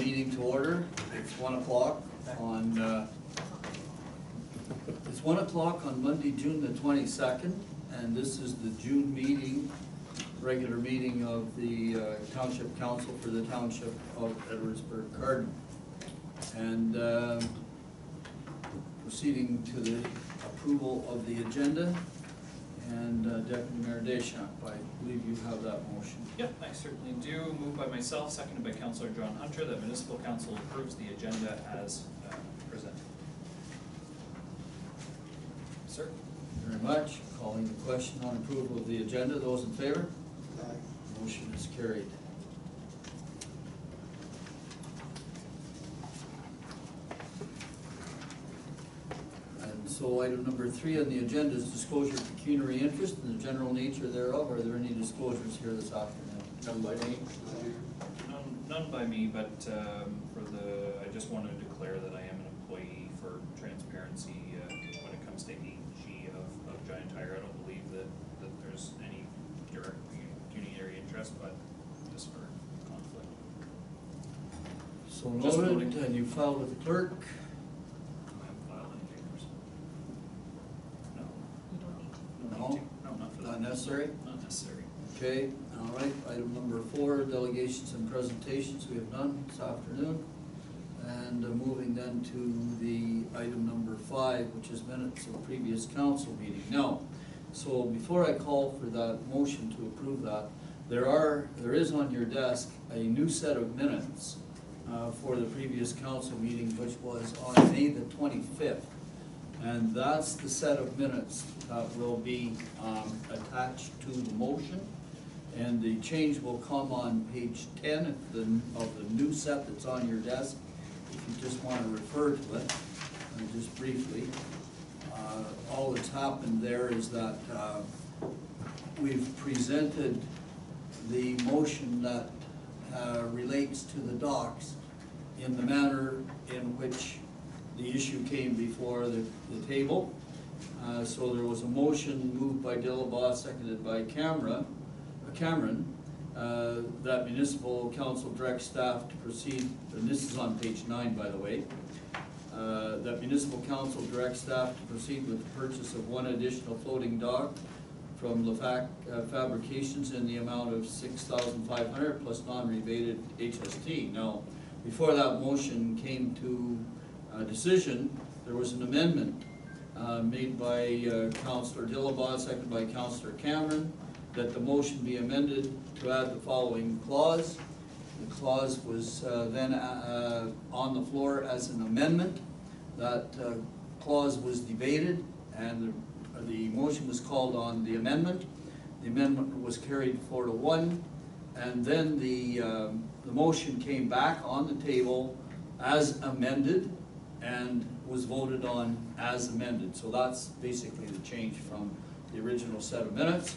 meeting to order. It's 1 o'clock on, it's 1 o'clock on Monday, June the 22nd, and this is the June meeting, regular meeting of the Township Council for the Township of Edwardsburg-Cardinal. And proceeding to the approval of the agenda, and Deputy Mayor Deschamps, I believe you have that motion. Yep, I certainly do. Moved by myself, seconded by Councillor John Hunter, that Municipal Council approves the agenda as presented. Sir? Very much. Calling the question on approval of the agenda. Those in favor? Aye. Motion is carried. And so item number 3 on the agenda is disclosure of pecuniary interest and the general nature thereof. Are there any disclosures here this afternoon? None by me. None by me, but I just want to declare that I am an employee for transparency when it comes to AG of Giant Tiger. I don't believe that there's any direct pecuniary interest, but just for conflict. So Just noted, noting. and you filed with the clerk. I haven't filed any papers. No. You don't need to. No? Need to. No, not for that. Not necessary? Not necessary. Okay, all right, item number 4, delegations and presentations, we have none this afternoon. And moving then to the item number 5, which is minutes of previous council meeting. Now, so before I call for that motion to approve that, there is on your desk a new set of minutes for the previous council meeting, which was on May the 25th. And that's the set of minutes that will be attached to the motion. And the change will come on page 10 of the new set that's on your desk. If you just want to refer to it, just briefly. All that's happened there is that we've presented the motion that relates to the docks in the manner in which the issue came before the table. So there was a motion moved by Dillabaugh, seconded by Cameron, that municipal council direct staff to proceed, and this is on page 9 by the way, that municipal council direct staff to proceed with the purchase of 1 additional floating dock from LaFac Fabrications in the amount of $6,500 plus non-rebated HST. Now, before that motion came to decision, there was an amendment made by Councillor Dillabaugh, seconded by Councillor Cameron, that the motion be amended to add the following clause. The clause was then on the floor as an amendment. That clause was debated, and the motion was called on the amendment. The amendment was carried 4-1, and then the motion came back on the table as amended and was voted on as amended. So that's basically the change from the original set of minutes.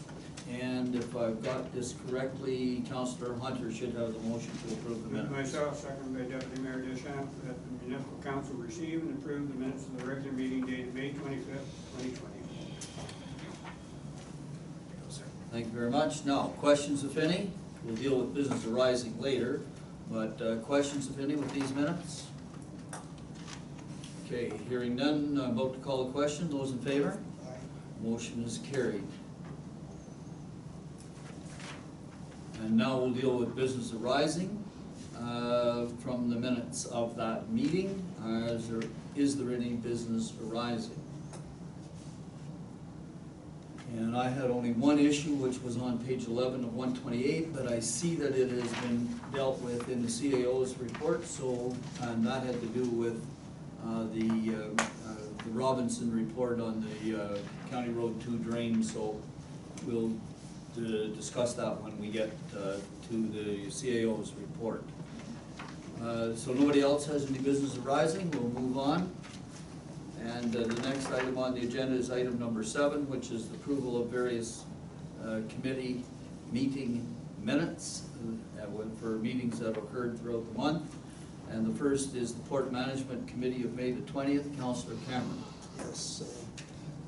And if I've got this correctly, Councillor Hunter should have the motion to approve the minutes. Myself, second by Deputy Mayor Deschamps, that the municipal council receive and approve the minutes of the regular meeting dated May 25th, 2020. Thank you very much. Now, questions if any? We'll deal with business arising later, but questions if any with these minutes? Okay, hearing none, I'm about to call a question. Those in favor? Aye. Motion is carried. And now we'll deal with business arising from the minutes of that meeting. Is there any business arising? And I had only one issue, which was on page 11 of 128, but I see that it has been dealt with in the CAO's report. So, and that had to do with the Robinson report on the County Road 2 drain. So we'll discuss that when we get to the CAO's report. So nobody else has any business arising, we'll move on. And the next item on the agenda is item number 7, which is the approval of various committee meeting minutes for meetings that have occurred throughout the month. And the first is the Port Management Committee of May the 20th, Councillor Cameron. Yes,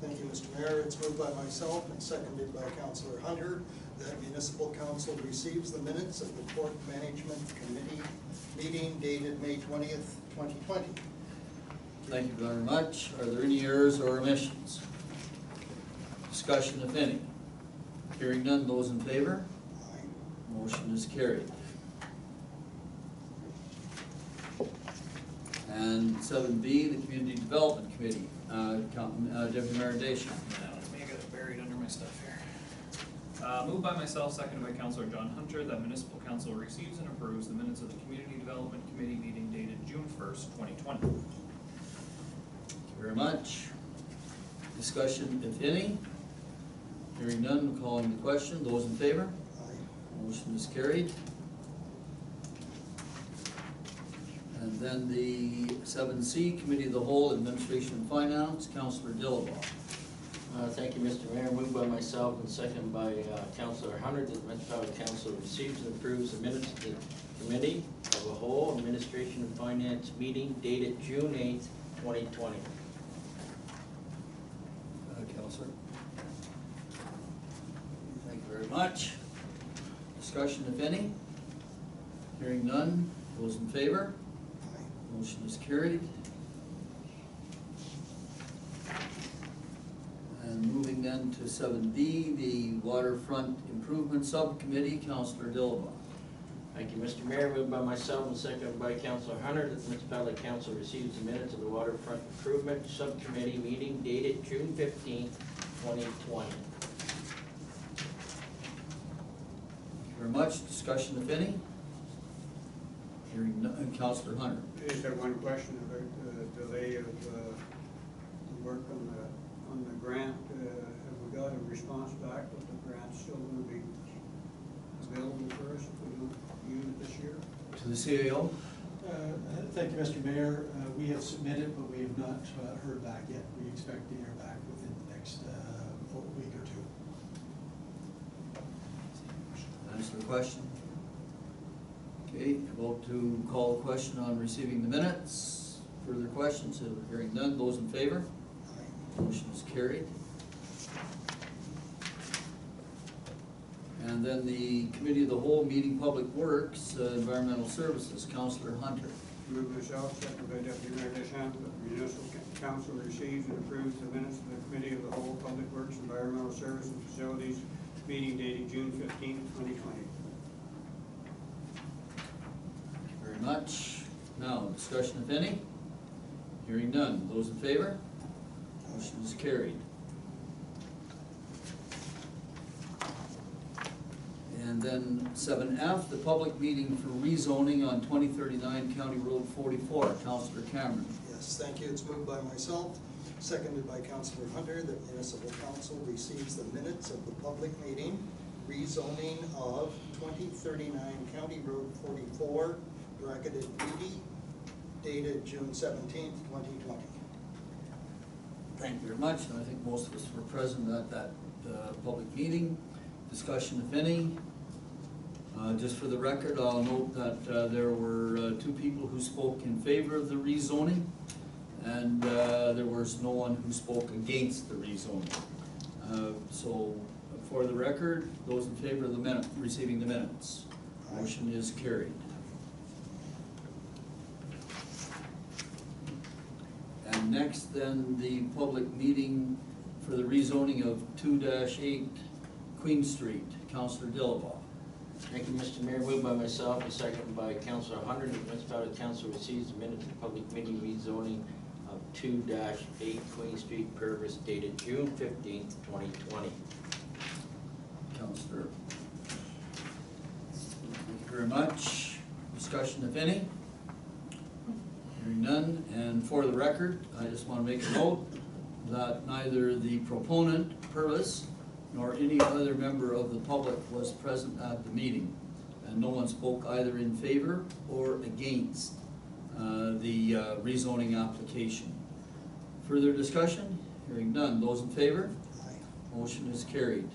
thank you, Mr. Mayor. It's moved by myself and seconded by Councillor Hunter that Municipal Council receives the minutes of the Port Management Committee meeting dated May 20th, 2020. Thank you very much. Are there any errors or omissions? Discussion if any. Hearing none, those in favor? Aye. Motion is carried. And 7B, the Community Development Committee, Deputy Mayor Deschamps. Now, let me get it buried under my stuff here. Moved by myself, seconded by Councilor John Hunter, that municipal council receives and approves the minutes of the Community Development Committee meeting dated June 1st, 2020. Thank you very much. Discussion if any. Hearing none, calling the question. Those in favor? Aye. Motion is carried. And then the 7C, Committee of the Whole, Administration and Finance, Councilor Dillabaugh. Thank you, Mr. Mayor. Moved by myself and seconded by Councilor Hunter that the Metropolitan Council receives and approves the minutes of the Committee of the Whole Administration and Finance meeting dated June 8th, 2020. Councilor. Thank you very much. Discussion if any. Hearing none. Those in favor? Aye. Motion is carried. And moving then to 7D, the Waterfront Improvement Subcommittee, Councilor Dillabaugh. Thank you, Mr. Mayor. Moved by myself and seconded by Councilor Hunter that the Municipality Council receives the minutes of the Waterfront Improvement Subcommittee meeting dated June 15th, 2020. Thank you very much. Discussion if any. Hearing none. Councilor Hunter. I just have one question about the delay of the work on the grant. Have we got a response back that the grant's still going to be available for us if we don't use it this year? To the CAO. Thank you, Mr. Mayor. We have submitted, but we have not heard back yet. We expect to hear back within the next week or two. Answer the question. Okay, vote to call the question on receiving the minutes. Further questions? Hearing none. Those in favor? Aye. Motion is carried. And then the Committee of the Whole, Meeting Public Works, Environmental Services, Councilor Hunter. Move myself, second by Deputy Mayor Deschamps, that the Municipal Council receives and approves the minutes of the Committee of the Whole, Public Works, Environmental Services and Facilities meeting dated June 15th, 2020. Thank you very much. Now, discussion if any. Hearing none. Those in favor? Motion is carried. And then 7F, the public meeting for rezoning on 2039 County Road 44. Councilor Cameron. Yes, thank you. It's moved by myself, seconded by Councilor Hunter, that Municipal Council receives the minutes of the public meeting rezoning of 2039 County Road 44, bracketed BD, dated June 17th, 2020. Thank you very much, and I think most of us were present at that public meeting. Discussion if any. Just for the record, I'll note that there were 2 people who spoke in favor of the rezoning, and there was no one who spoke against the rezoning. So for the record, those in favor of the receiving the minutes. Motion is carried. And next then, the public meeting for the rezoning of 2-8 Queen Street, Councilor Dillabaugh. Thank you, Mr. Mayor. Moved by myself and seconded by Councilor Hunter that the Municipality Council receives the minutes of the public meeting rezoning of 2-8 Queen Street, Purvis, dated June 15th, 2020. Councilor. Thank you very much. Discussion if any. Hearing none, and for the record, I just want to make a note that neither the proponent, Purvis, nor any other member of the public was present at the meeting, and no one spoke either in favor or against the rezoning application. Further discussion? Hearing none. Those in favor? Aye. Motion is carried.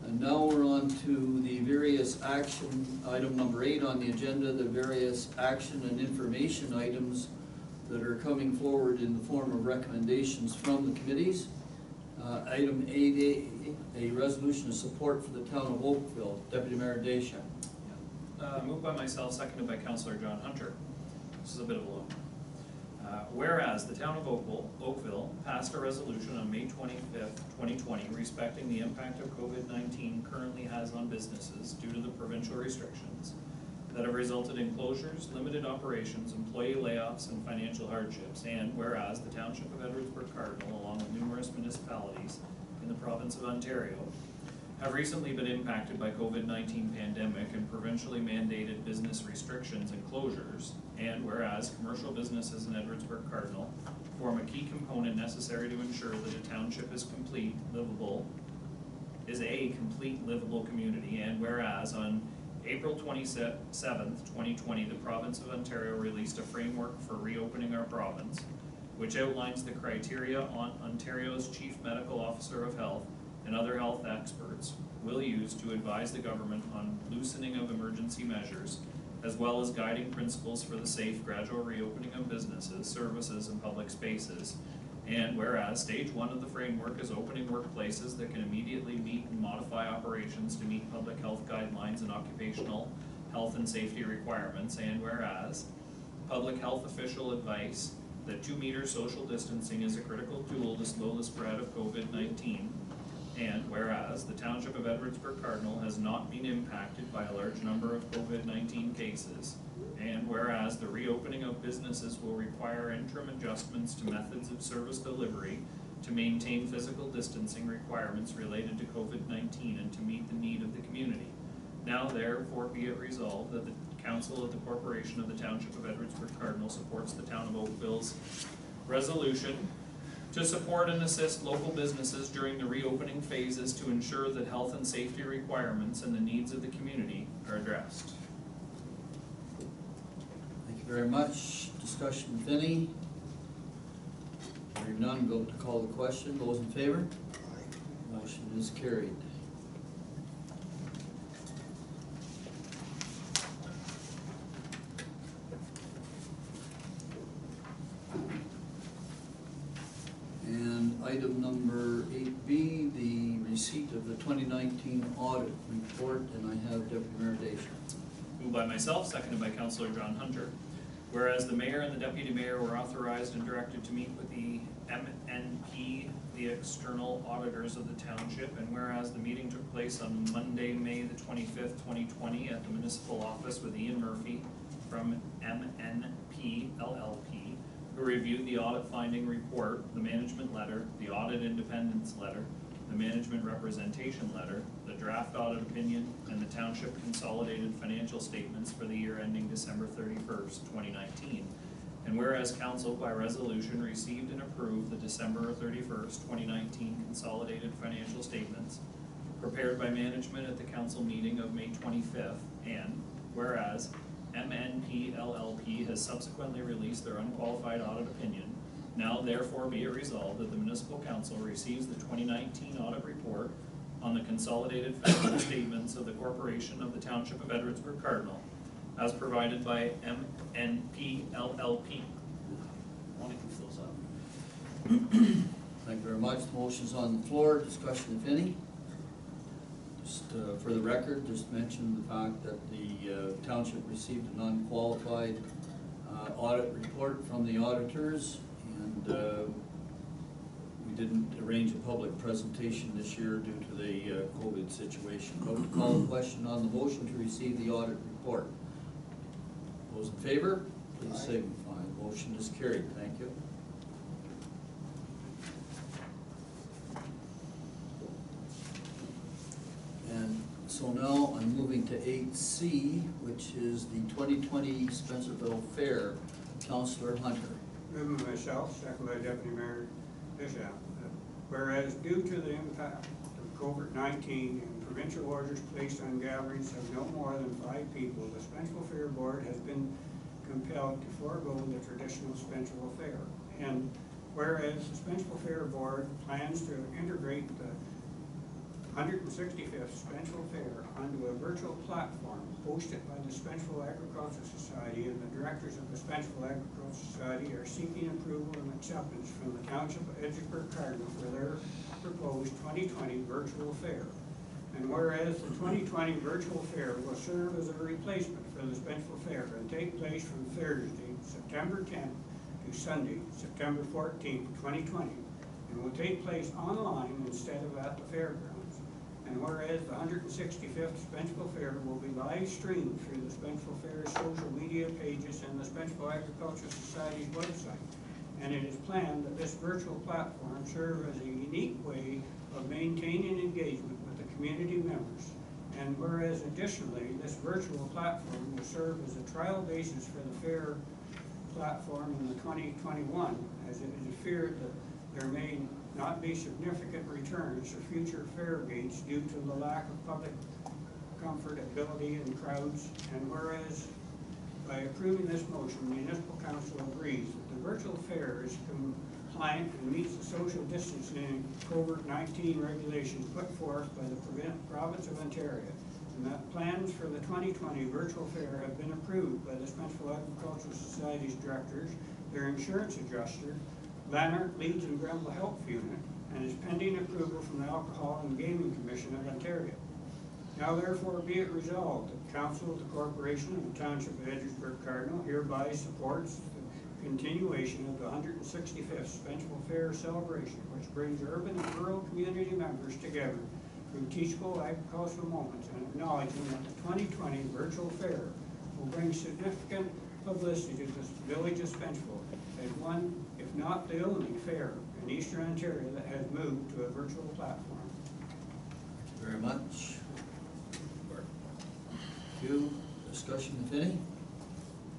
And now we're on to the various action, item number 8 on the agenda, the various action and information items that are coming forward in the form of recommendations from the committees. Item 8A, a resolution of support for the town of Oakville. Deputy Mayor Deschamps. Moved by myself, seconded by Councillor John Hunter. This is a bit of a long one. Whereas the town of Oakville passed a resolution on May 25th, 2020 respecting the impact of COVID-19 currently has on businesses due to the provincial restrictions that have resulted in closures, limited operations, employee layoffs, and financial hardships. And whereas the township of Edwardsburg Cardinal, along with numerous municipalities in the province of Ontario, have recently been impacted by COVID-19 pandemic and provincially mandated business restrictions and closures. And whereas commercial businesses in Edwardsburg Cardinal form a key component necessary to ensure that a township is a complete livable community. And whereas on April 27th, 2020, the province of Ontario released a framework for reopening our province, which outlines the criteria on Ontario's Chief Medical Officer of Health and other health experts will use to advise the government on loosening of emergency measures, as well as guiding principles for the safe, gradual reopening of businesses, services, and public spaces. And whereas stage 1 of the framework is opening workplaces that can immediately meet and modify operations to meet public health guidelines and occupational health and safety requirements. And whereas public health official advice that 2-meter social distancing is a critical tool to slow the spread of COVID-19. And whereas the township of Edwardsburg Cardinal has not been impacted by a large number of COVID-19 cases. And whereas the reopening of businesses will require interim adjustments to methods of service delivery to maintain physical distancing requirements related to COVID-19 and to meet the need of the community. Now therefore be it resolved that the Council of the Corporation of the Township of Edwardsburg Cardinal supports the town of Oakville's resolution to support and assist local businesses during the reopening phases to ensure that health and safety requirements and the needs of the community are addressed. Thank you very much. Discussion with any? Hearing none, vote to call the question. Those in favor? Motion is carried. And item number 8B, the receipt of the 2019 audit report, and I have Deputy Mayor Deschamps. Moved by myself, seconded by Councillor John Hunter. Whereas the mayor and the deputy mayor were authorized and directed to meet with the MNP, the external auditors of the township, and whereas the meeting took place on Monday, May the 25th, 2020 at the municipal office with Ian Murphy from MNP LLP, who reviewed the audit finding report, the management letter, the audit independence letter, the management representation letter, the draft audit opinion, and the township consolidated financial statements for the year ending December 31st, 2019. And whereas council by resolution received and approved the December 31st, 2019 consolidated financial statements prepared by management at the council meeting of May 25th, and whereas MNP LLP has subsequently released their unqualified audit opinion, now therefore be it resolved that the municipal council receives the 2019 audit report on the consolidated financial statements of the corporation of the township of Edwardsburg Cardinal as provided by MNP LLP. I want to goof those up. Thank you very much. The motion's on the floor. Discussion if any. Just for the record, just mention the fact that the township received an unqualified audit report from the auditors, and we didn't arrange a public presentation this year due to the COVID situation. Vote to call the question on the motion to receive the audit report. Those in favor, please signify. Motion is carried. Thank you. And so now I'm moving to 8C, which is the 2020 Spencerville Fair. Councillor Hunter. Moving myself, second by Deputy Mayor Deschamps. Whereas due to the impact of COVID-19 and provincial orders placed on gatherings of no more than 5 people, the Spencerville Fair Board has been compelled to forego the traditional Spencerville Fair. And whereas the Spencerville Fair Board plans to integrate the 165th Spencerville Fair onto a virtual platform hosted by the Spencerville Agricultural Society, and the directors of the Spencerville Agricultural Society are seeking approval and acceptance from the Township of Edgeworth Cardinal for their proposed 2020 virtual fair. And whereas the 2020 virtual fair will serve as a replacement for the Spencerville Fair and take place from Thursday, September 10th to Sunday, September 14th, 2020, and will take place online instead of at the fairgrounds. And whereas the 165th Spencerville Fair will be live streamed through the Spencerville Fair's social media pages and the Spencerville Agricultural Society's website. And it is planned that this virtual platform serve as a unique way of maintaining engagement with the community members. And whereas additionally, this virtual platform will serve as a trial basis for the fair platform in the 2021, as it is feared that there may not be significant returns for future fair gates due to the lack of public comfortability and crowds. And whereas by approving this motion, the municipal council agrees that the virtual fair is compliant and meets the social distancing and COVID-19 regulations put forth by the province of Ontario, and that plans for the 2020 virtual fair have been approved by the Spencerville Agricultural Society's directors, their insurance adjuster, Lanark, Leeds and Grenville Health Unit, and is pending approval from the Alcohol and Gaming Commission of Ontario. Now therefore be it resolved that the Council of the Corporation of the Township of Edgeworth Cardinal hereby supports the continuation of the 165th Spencerville Fair celebration, which brings urban and rural community members together through teachable agricultural moments, and acknowledging that the 2020 virtual fair will bring significant publicity to the village of Spencerville as one, if not the only, fair in Eastern Ontario that has moved to a virtual platform. Thank you very much. Thank you. Discussion, if any?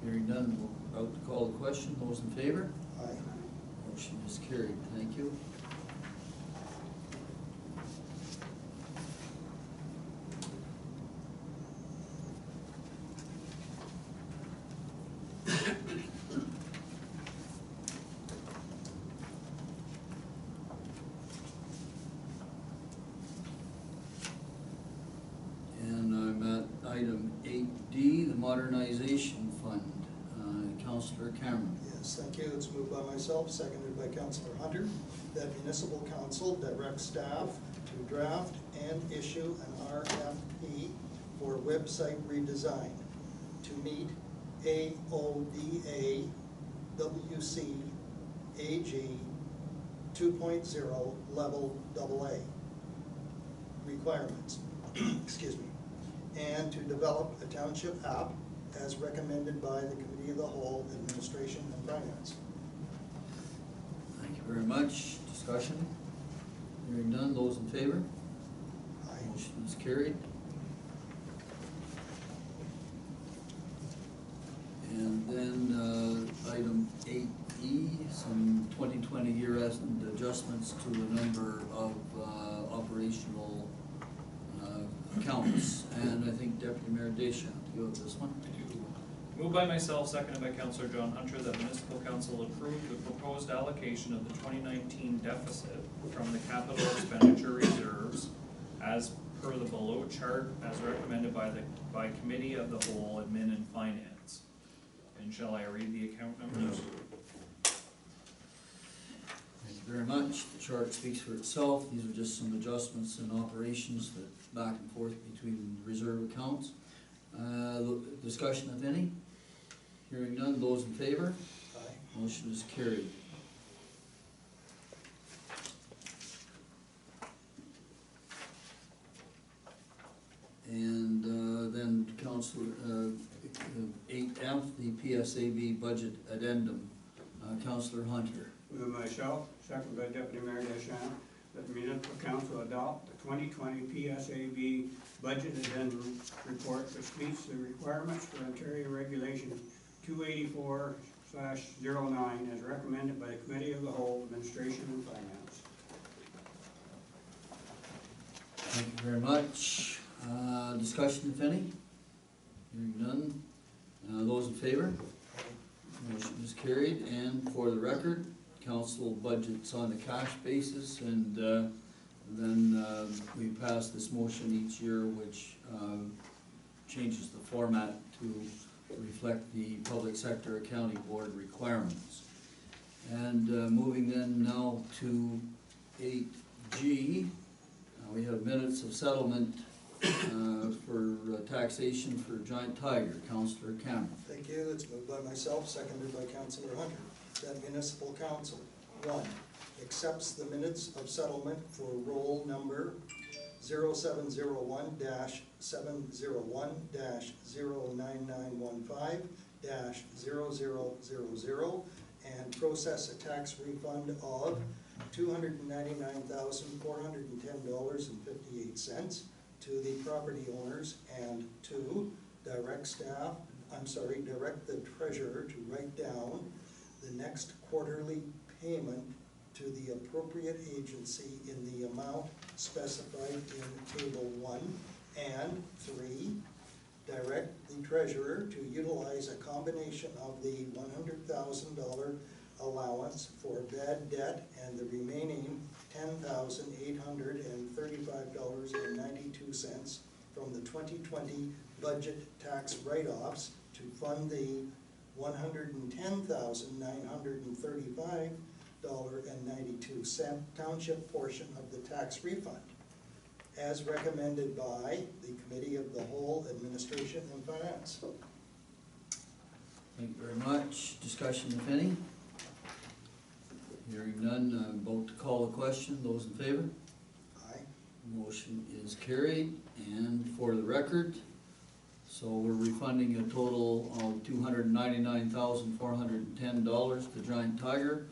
Hearing none, we're about to call the question. Those in favor? Aye. Motion is carried. Thank you. And I'm at item 8D, the Modernization Fund. Councillor Cameron. Yes, thank you. It's moved by myself, seconded by Councillor Hunter, that municipal council direct staff to draft and issue an RFP for website redesign to meet AODA WC AG 2.0 level AA requirements, excuse me, and to develop a township app as recommended by the Committee of the Whole, Administration and Finance. Thank you very much. Discussion? Hearing none, those in favor? Aye. Motion is carried. And then item 8E, some 2020 year-end adjustments to a number of operational accounts. And I think Deputy Mayor Deschamps, you have this one. Moved by myself, seconded by Councillor John Hunter, that municipal council approve the proposed allocation of the 2019 deficit from the capital expenditure reserves as per the below chart as recommended by Committee of the Whole, Admin and Finance. And shall I read the account numbers? Thank you very much. The chart speaks for itself. These are just some adjustments in operations that back and forth between reserve accounts. Discussion, if any? Hearing none, those in favor? Aye. Motion is carried. And then Councillor 8F, the PSAB budget addendum. Councillor Hunter. Moved by myself, seconded by Deputy Mayor Deschamps, that the municipal council adopt the 2020 PSAB budget addendum report, which meets the requirements for Ontario Regulation 284/09 as recommended by the Committee of the Whole, Administration and Finance. Thank you very much. Discussion, if any? Hearing none. Those in favor? Motion is carried. And for the record, council budget's on a cash basis, and then we pass this motion each year, which changes the format to reflect the Public Sector Accounting Board requirements. And moving then now to 8G, we have minutes of settlement for taxation for Giant Tiger. Councillor Cameron. Thank you. It's moved by myself, seconded by Councillor Hunter, that municipal council, 1, accepts the minutes of settlement for roll number 0701-701-09915-0000 and process a tax refund of $299,410.58 to the property owners, and 2, direct the treasurer to write down the next quarterly payment to the appropriate agency in the amount specified in Table 1, and 3, direct the treasurer to utilize a combination of the $100,000 allowance for bad debt and the remaining $10,835.92 from the 2020 budget tax write-offs to fund the $110,935.92 township portion of the tax refund, as recommended by the Committee of the Whole, Administration and Finance. Thank you very much. Discussion, if any? Hearing none, vote to call the question. Those in favor? Aye. Motion is carried. And for the record, so we're refunding a total of $299,410 to Giant Tiger,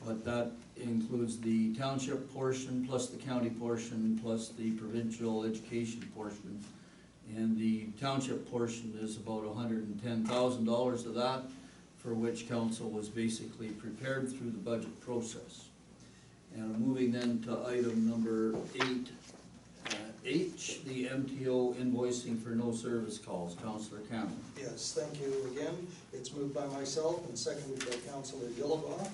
but that includes the township portion, plus the county portion, plus the provincial education portion. And the township portion is about $110,000 of that, for which council was basically prepared through the budget process. And moving then to item number 8H, the MTO invoicing for no service calls. Councillor Cameron. Yes, thank you again. It's moved by myself and seconded by Councillor Dillabaugh.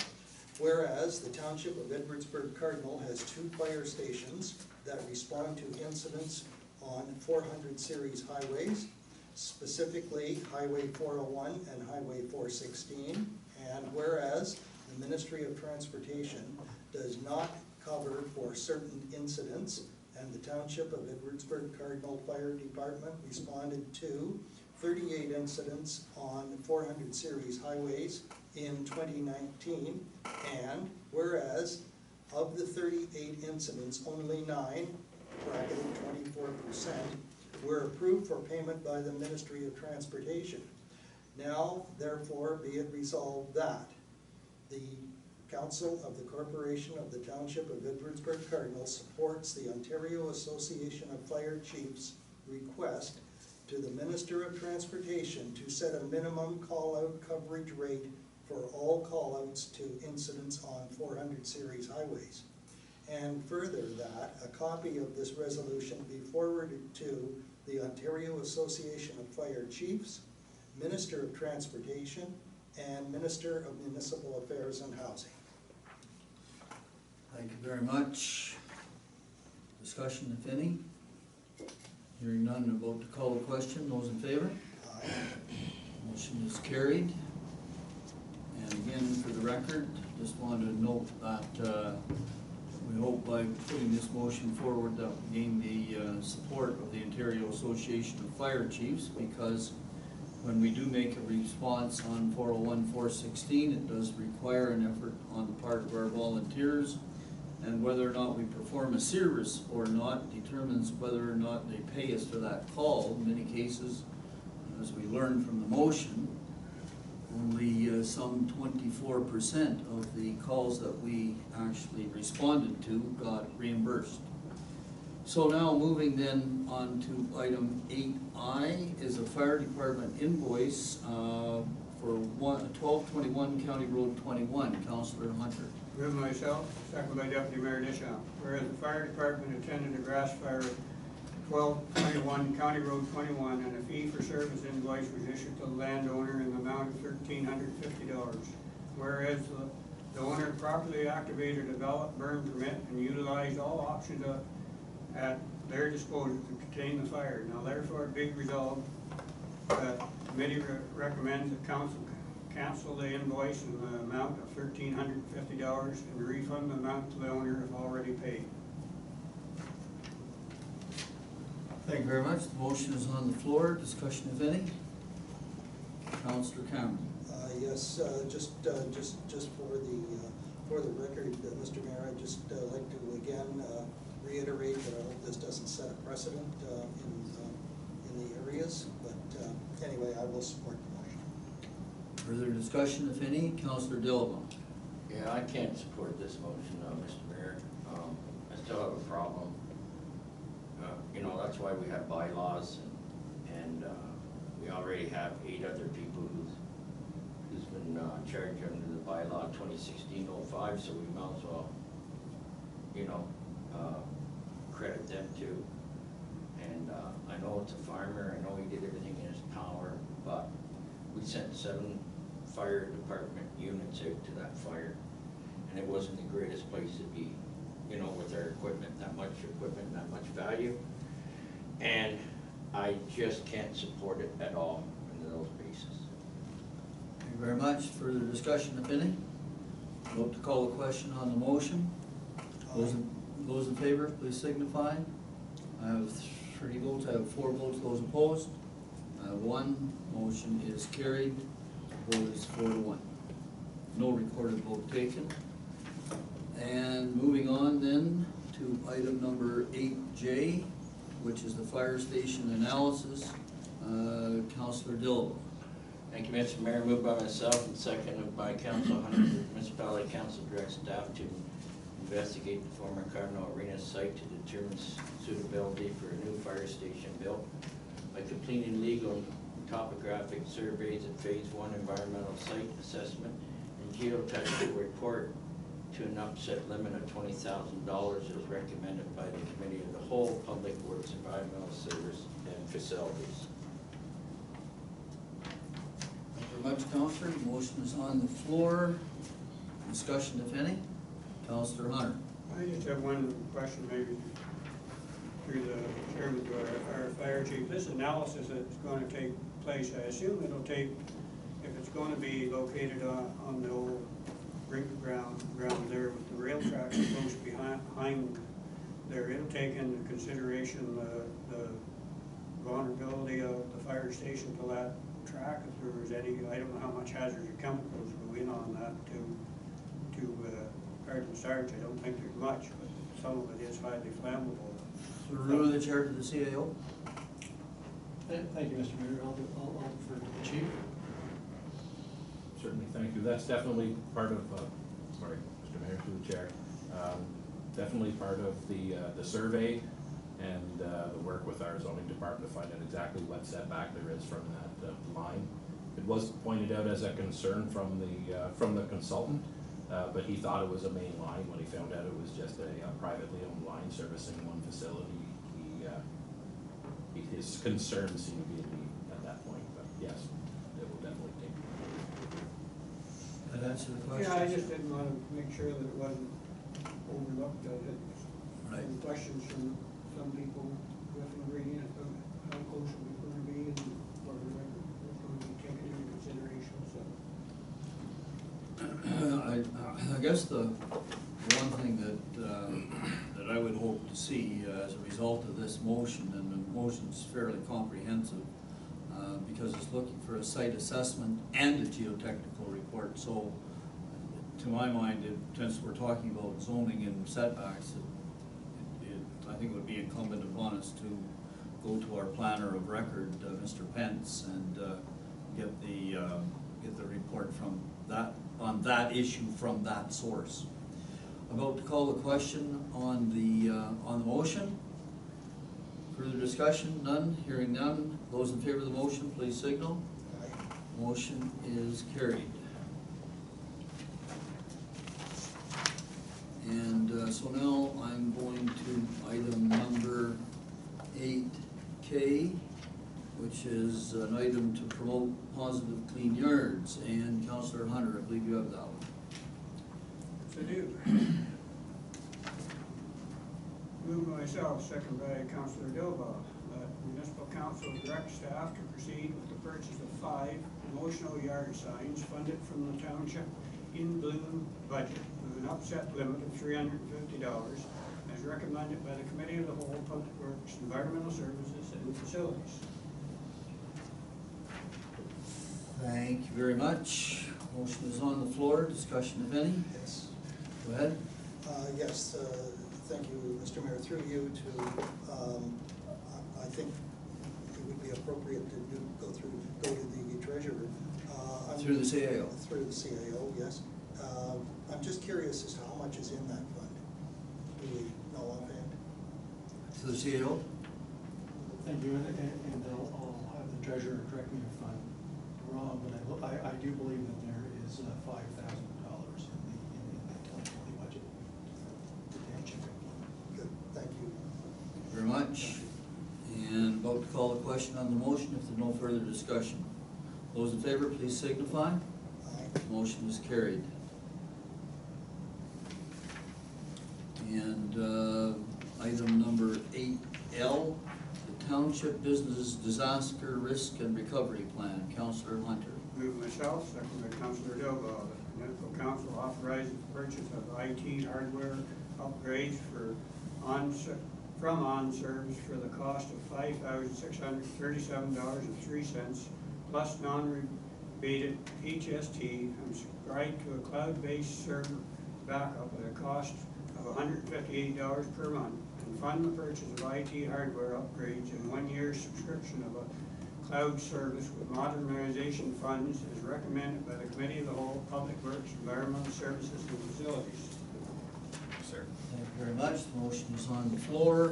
Whereas the Township of Edwardsburg Cardinal has 2 fire stations that respond to incidents on 400 series highways, specifically Highway 401 and Highway 416. And whereas the Ministry of Transportation does not cover for certain incidents, and the Township of Edwardsburg Cardinal Fire Department responded to 38 incidents on 400 series highways in 2019, and whereas of the 38 incidents, only 9, bracketed 24%, were approved for payment by the Ministry of Transportation. Now, therefore, be it resolved that the Council of the Corporation of the Township of Edwardsburg Cardinal supports the Ontario Association of Fire Chiefs' request to the Minister of Transportation to set a minimum call-out coverage rate for all call-outs to incidents on 400 series highways. And further, that a copy of this resolution be forwarded to the Ontario Association of Fire Chiefs, Minister of Transportation, and Minister of Municipal Affairs and Housing. Thank you very much. Discussion, if any? Hearing none, a vote to call the question. Those in favor? Aye. Motion is carried. And again, for the record, just wanted to note that we hope by putting this motion forward that we gain the support of the Ontario Association of Fire Chiefs, because when we do make a response on 401, 416, it does require an effort on the part of our volunteers, and whether or not we perform a service or not determines whether or not they pay us for that call. In many cases, as we learned from the motion, only some 24% of the calls that we actually responded to got reimbursed. So now moving then on to item 8I is a fire department invoice for 1221 County Road 21. Councillor Hunter. Moved by myself, second by Deputy Mayor Deschamps. Whereas the fire department attended a grass fire at 1221 County Road 21, and a fee-for-service invoice was issued to the landowner in the amount of $1,350. Whereas the The owner properly activated a valid burn permit and utilized all options at their disposal to contain the fire. Now therefore, be it resolved that committee recommends that council cancel the invoice in the amount of $1,350 and refund the amount to the owner if already paid. Thank you very much. The motion is on the floor. Discussion if any. Councillor Cameron. Yes, just for the record, Mr. Mayor, I'd just like to again reiterate that I hope this doesn't set a precedent in the areas, but anyway, I will support the motion. Further discussion if any. Councillor Dillabaugh. Yeah, I can't support this motion, Mr. Mayor. I still have a problem. You know, that's why we have bylaws, and we already have 8 other people who's been charged under the bylaw 2016-05, so we might as well, you know, credit them too. And I know it's a farmer, I know he did everything in his power, but we sent 7 fire department units out to that fire, and it wasn't the greatest place to be, you know, with our equipment, that much value. And I just can't support it at all under those bases. Thank you very much. Further discussion if any. Vote to call the question on the motion. Those in favor, please signify. I have 3 votes, I have 4 votes, those opposed. I have 1, motion is carried. Vote is 4-1. No recorded vote taken. And moving on then to item number 8J, which is the fire station analysis. Councillor Dillabaugh. Thank you, Mr. Mayor. Moved by myself and seconded by Council Hunter, the Municipality Council direct staff to investigate the former Cardinal Arena site to determine suitability for a new fire station built by completing legal and topographic surveys at Phase 1 environmental site assessment and geotechnical report to an upset limit of $20,000 as recommended by the Committee of the Whole, Public Works, Environmental Service, and Facilities. Thank you very much, Councillor. The motion is on the floor. Discussion if any. Councillor Hunter. I just have one question, maybe through the chairman to our fire chief. This analysis that's going to take place, I assume it'll take, if it's going to be located on the old rink ground there with the rail track that goes behind there, it'll take into consideration the vulnerability of the fire station to that track. If there was any, I don't know how much hazardous chemicals go in on that to Cardinal Sarge. I don't think there's much, but some of it is highly flammable. Through the chair to the CAO. Thank you, Mr. Mayor. I'll defer to the chief. Certainly, thank you. That's definitely part of, sorry, Mr. Mayor, through the chair, definitely part of the survey and the work with our zoning department to find out exactly what setback there is from that line. It was pointed out as a concern from the consultant, but he thought it was a main line. When he found out it was just a privately owned line servicing one facility, his concerns seemed to be at that point. But yes, it will definitely take. That answer the question? Yeah, I just didn't want to make sure that it wasn't overlooked. Right. Some questions from some people within reading it, how close are we going to be and what are we going to be taken into consideration, so. I guess the one thing that I would hope to see as a result of this motion, and the motion's fairly comprehensive, because it's looking for a site assessment and a geotechnical report. So, to my mind, since we're talking about zoning and setbacks, I think it would be incumbent upon us to go to our planner of record, Mr. Pence, and get the report from that on that issue from that source. I'm about to call the question on the motion. Further discussion? None. Hearing none. Those in favor of the motion, please signal. Motion is carried. And so now I'm going to item number 8K, which is an item to promote positive clean yards. And Councillor Hunter, I believe you have that one. to do? Moved by myself, second by Councillor Dilbaugh, that municipal council direct staff to proceed with the purchase of 5 promotional yard signs funded from the township in bloom budget with an upset limit of $350 as recommended by the Committee of the Whole, Public Works, Environmental Services and Facilities. Thank you very much. Motion is on the floor. Discussion if any. Yes. Go ahead. Yes, thank you, Mr. Mayor, through you to, I think it would be appropriate to go to the treasurer. Through the CAO. Through the CAO, yes. I'm just curious as to how much is in that fund. Do we know offhand? To the CAO? Thank you, and I'll have the treasurer correct me if I'm wrong, but I do believe that there is $5,000 in the 2020 budget. Good, thank you. Very much. And about to call the question on the motion if there's no further discussion. Those in favor, please signify. Aye. Motion is carried. And item number 8L, the Township Business Disaster Risk and Recovery Plan. Councillor Hunter. Moved myself, second by Councillor Dilbaugh, that the municipal council authorizes the purchase of IT hardware upgrades from OnServes for the cost of $5,637.03 plus non-rebated HST and subscribe to a cloud-based server backup at a cost of $158 per month and fund the purchase of IT hardware upgrades and 1-year subscription of a cloud service with modernization funds as recommended by the Committee of the Whole, Public Works, Environmental Services and Facilities. Sir. Thank you very much. The motion is on the floor. A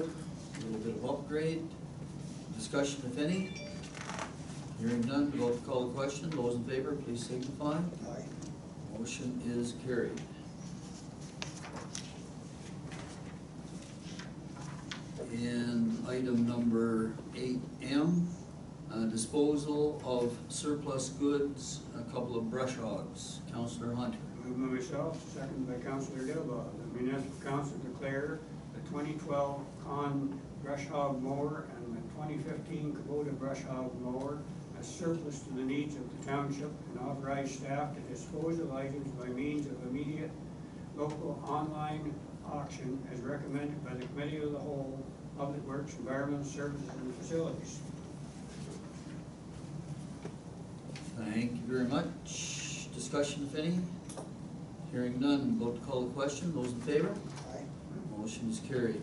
little bit of upgrade. Discussion if any. Hearing none, we'll call the question. Those in favor, please signify. Aye. Motion is carried. And item number 8M, disposal of surplus goods, a couple of brush hogs. Councillor Hunter. Moved by myself, seconded by Councillor Dilbaugh, the municipal council declare the 2012 Con brush hog mower and the 2015 Kubota brush hog mower as surplus to the needs of the township and authorize staff to dispose of items by means of immediate local online auction as recommended by the Committee of the Whole, Public Works, Environmental Services and Facilities. Thank you very much. Discussion if any. Hearing none, vote to call the question. Those in favor? Aye. Motion is carried.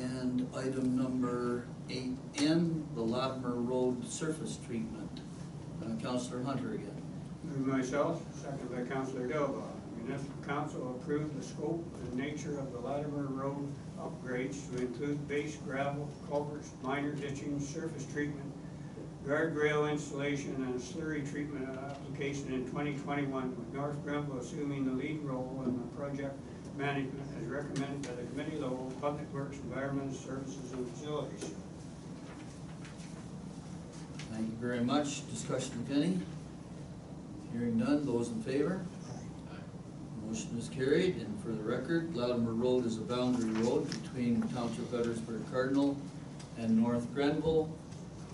And item number 8N, the Latimer Road surface treatment. Councillor Hunter again. Moved myself, seconded by Councillor Dilbaugh. The municipal council approved the scope and nature of the Latimer Road upgrades to include base gravel, culverts, minor ditching, surface treatment, guardrail installation, and slurry treatment application in 2021, with North Grenville assuming the lead role in the project management as recommended by the Committee of the Whole, Public Works, Environmental Services and Facilities. Thank you very much. Discussion if any. Hearing none, those in favor? Aye. Motion is carried, and for the record, Latimer Road is a boundary road between Township Edwardsburg Cardinal and North Grenville,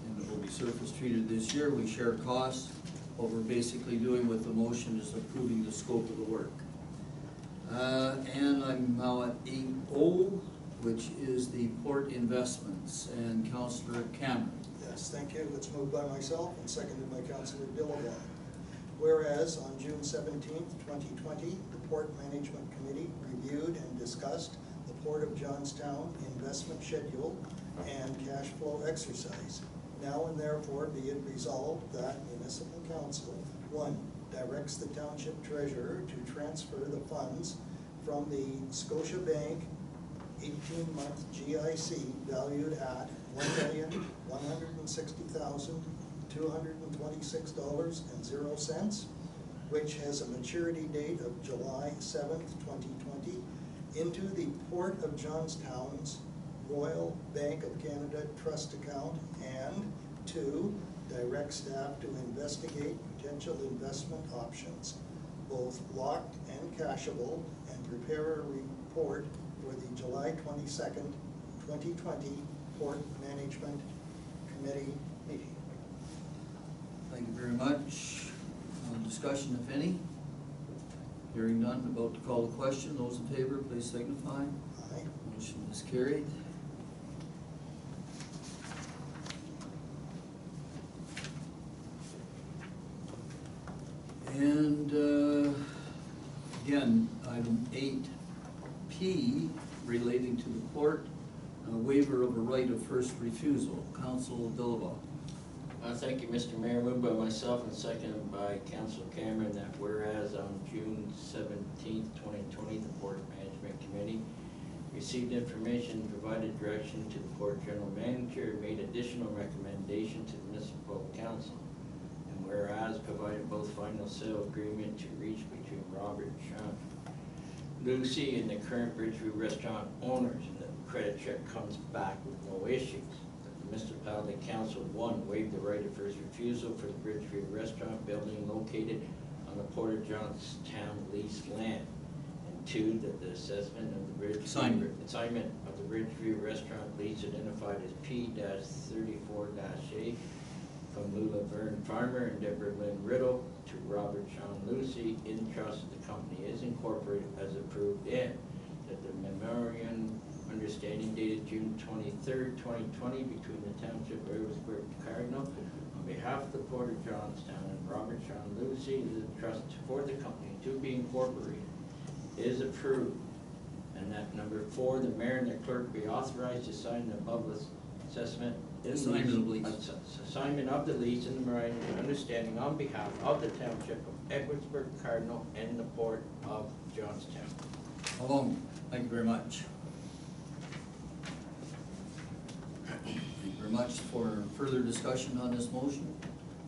and it will be surface treated this year. We share costs. What we're basically doing with the motion is approving the scope of the work. And I'm now at 8O, which is the port investments, and Councillor Cameron. Yes, thank you. It's moved by myself and seconded by Councillor Dilbaugh. Whereas on June 17th, 2020, the Port Management Committee reviewed and discussed the Port of Johnstown investment schedule and cash flow exercise. Now and therefore be it resolved that Municipal Council, 1, directs the Township Treasurer to transfer the funds from the Scotiabank 18-month GIC valued at $1,160,226.00, which has a maturity date of July 7th, 2020, into the Port of Johnstown's Royal Bank of Canada Trust account, and 2, direct staff to investigate potential investment options, both locked and cashable, and prepare a report for the July 22nd, 2020 Port Management Committee meeting. Thank you very much. Discussion, if any? Hearing none, about to call the question. Those in favor, please signify. Aye. Motion is carried. And again, item 8P relating to the port, waiver of a right of first refusal. Council Dillabaugh. Thank you, Mr. Mayor. Moved by myself and seconded by Councilor Cameron that whereas on June 17th, 2020, the Port Management Committee received information, provided direction to the Port General Manager, made additional recommendation to the Municipal Council, and whereas provided both final sale agreement to reach between Robert Sean Lucy and the current Bridgeview Restaurant owners, and the credit check comes back with no issues. Municipality Council, 1, waive the right of first refusal for the Bridgeview Restaurant building located on the Port of Johnstown leased land. And 2, that the assessment of the assignment of the Bridgeview Restaurant lease identified as P-34-A from Lula Verne Farmer and Deborah Lynn Riddle to Robert Sean Lucy in trust. The company is incorporated as approved in that the memorandum understanding dated June 23rd, 2020 between the Township of Edwardsburg Cardinal on behalf of the Port of Johnstown and Robert Sean Lucy, the trust for the company to be incorporated, is approved. And that number 4, the mayor and the clerk be authorized to sign the above assessment. Assignment of lease. Assignment of the lease in the memorandum of understanding on behalf of the Township of Edwardsburg Cardinal and the Port of Johnstown. Along. Thank you very much. Thank you very much. For further discussion on this motion,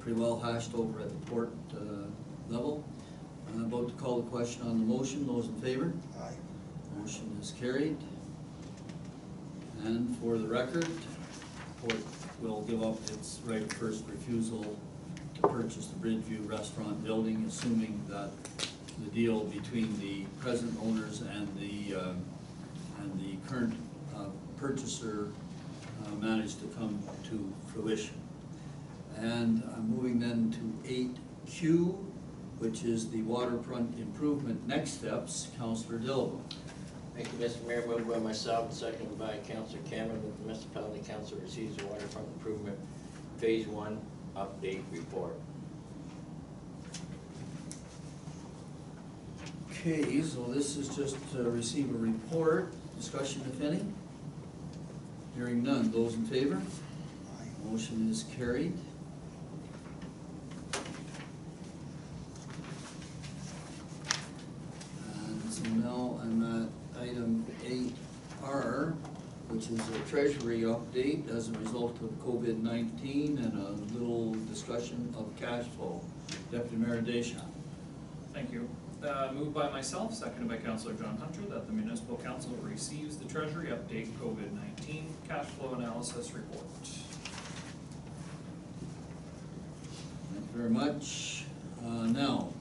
pretty well hashed over at the port level. I'm about to call the question on the motion. Those in favor? Aye. Motion is carried. And for the record, port will give up its right of first refusal to purchase the Bridgeview Restaurant building, assuming that the deal between the present owners and the current purchaser managed to come to fruition. And I'm moving then to 8Q, which is the waterfront improvement next steps. Councillor Dillabaugh. Thank you, Mr. Mayor. Moved by myself and seconded by Councilor Cameron that the Municipality Council receives the waterfront improvement Phase 1 update report. Okay, so this is just to receive a report. Discussion, if any? Hearing none. Those in favor? Aye. Motion is carried. And so now I'm at item 8R, which is a treasury update as a result of COVID-19 and a little discussion of cash flow. Deputy Mayor Deschamps. Thank you. Moved by myself, seconded by Councilor John Hunter, that the Municipal Council receives the Treasury Update COVID-19 Cash Flow Analysis Report. Thank you very much. Now,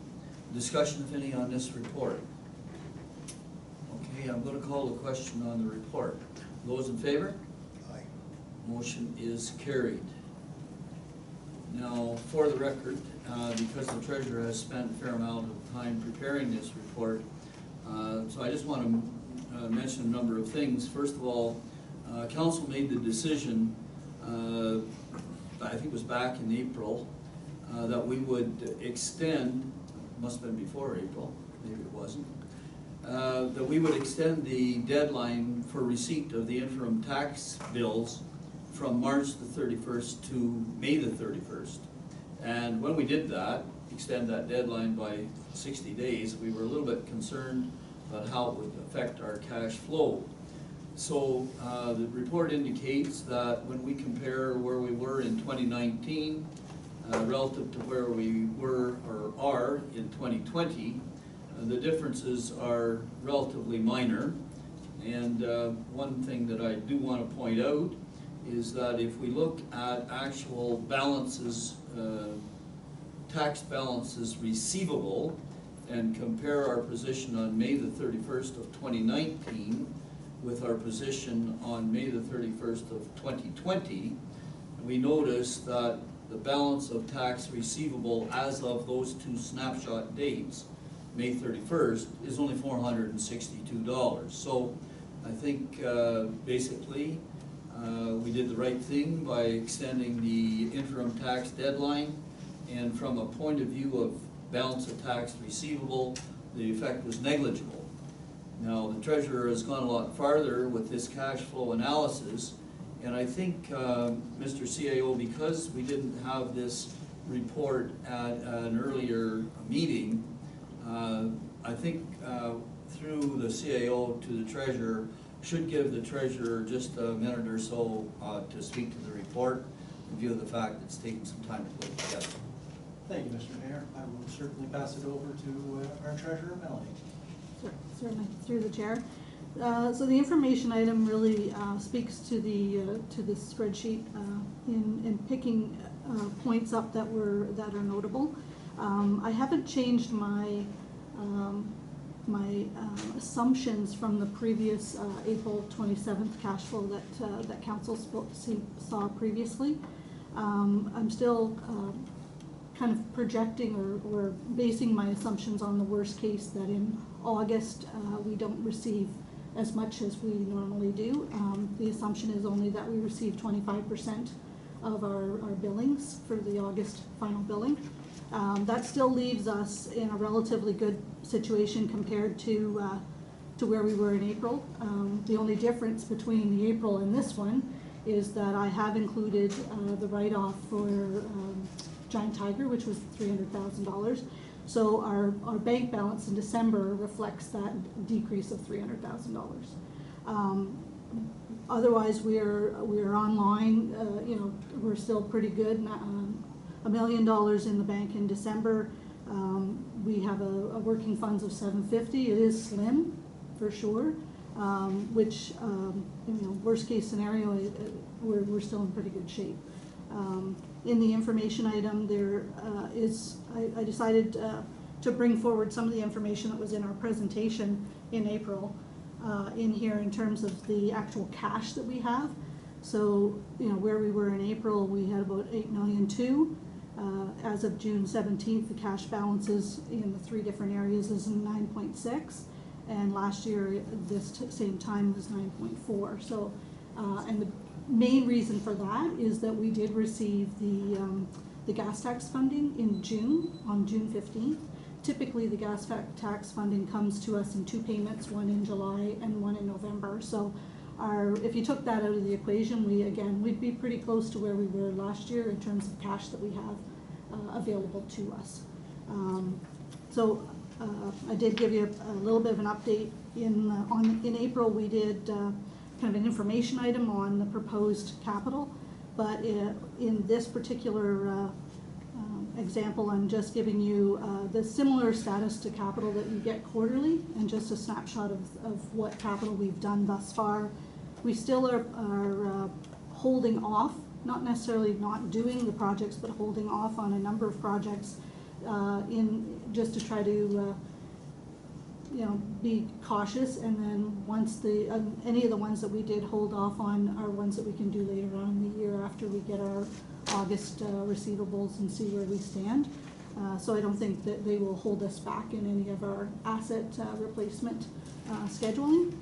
discussion, if any, on this report. Okay, I'm going to call the question on the report. Those in favor? Aye. Motion is carried. Now, for the record, because the treasurer has spent a fair amount of time preparing this report, so I just want to mention a number of things. First of all, council made the decision, I think it was back in April, that we would extend, must have been before April, maybe it wasn't, that we would extend the deadline for receipt of the interim tax bills from March the 31st to May the 31st. And when we did that, extend that deadline by 60 days, we were a little bit concerned about how it would affect our cash flow. So the report indicates that when we compare where we were in 2019 relative to where we were or are in 2020, the differences are relatively minor. And one thing that I do want to point out is that if we look at actual balances, tax balances receivable, and compare our position on May the 31st of 2019 with our position on May the 31st of 2020, we notice that the balance of tax receivable as of those two snapshot dates, May 31st, is only $462. So I think basically we did the right thing by extending the interim tax deadline, and from a point of view of balance of tax receivable, the effect was negligible. Now, the treasurer has gone a lot farther with this cash flow analysis, and I think, Mr. CAO, because we didn't have this report at an earlier meeting, I think through the CAO to the treasurer, should give the treasurer just a minute or so to speak to the report in view of the fact it's taken some time to put it together. Thank you, Mr. Mayor. I will certainly pass it over to our treasurer, Melanie. Certainly, through the chair. So the information item really speaks to the spreadsheet in picking points up that are notable. I haven't changed my assumptions from the previous April 27th cash flow that council saw previously. I'm still kind of projecting or basing my assumptions on the worst case that in August we don't receive as much as we normally do. The assumption is only that we receive 25% of our billings for the August final billing. That still leaves us in a relatively good situation compared to where we were in April. The only difference between the April and this one is that I have included the write-off for Giant Tiger, which was $300,000. So our bank balance in December reflects that decrease of $300,000. Otherwise, we're online. We're still pretty good. $1 million in the bank in December. We have a working funds of $750. It is slim, for sure. Which worst case scenario, we're still in pretty good shape. In the information item, I decided to bring forward some of the information that was in our presentation in April in here in terms of the actual cash that we have. So, where we were in April, we had about $8.2 million. As of June 17th, the cash balances in the three different areas is 9.6, and last year this same time was 9.4. So, and the main reason for that is that we did receive the gas tax funding in June, on June 15th. Typically, the gas tax funding comes to us in two payments, one in July and one in November. So if you took that out of the equation, we'd be pretty close to where we were last year in terms of cash that we have available to us. I did give you a little bit of an update. In April, we did kind of an information item on the proposed capital, but in this particular example, I'm just giving you the similar status to capital that you get quarterly, and just a snapshot of what capital we've done thus far. We still are holding off, not necessarily not doing the projects, but holding off on a number of projects just to try to be cautious, and then once any of the ones that we did hold off on are ones that we can do later on in the year after we get our August receivables and see where we stand. So I don't think that they will hold us back in any of our asset replacement scheduling.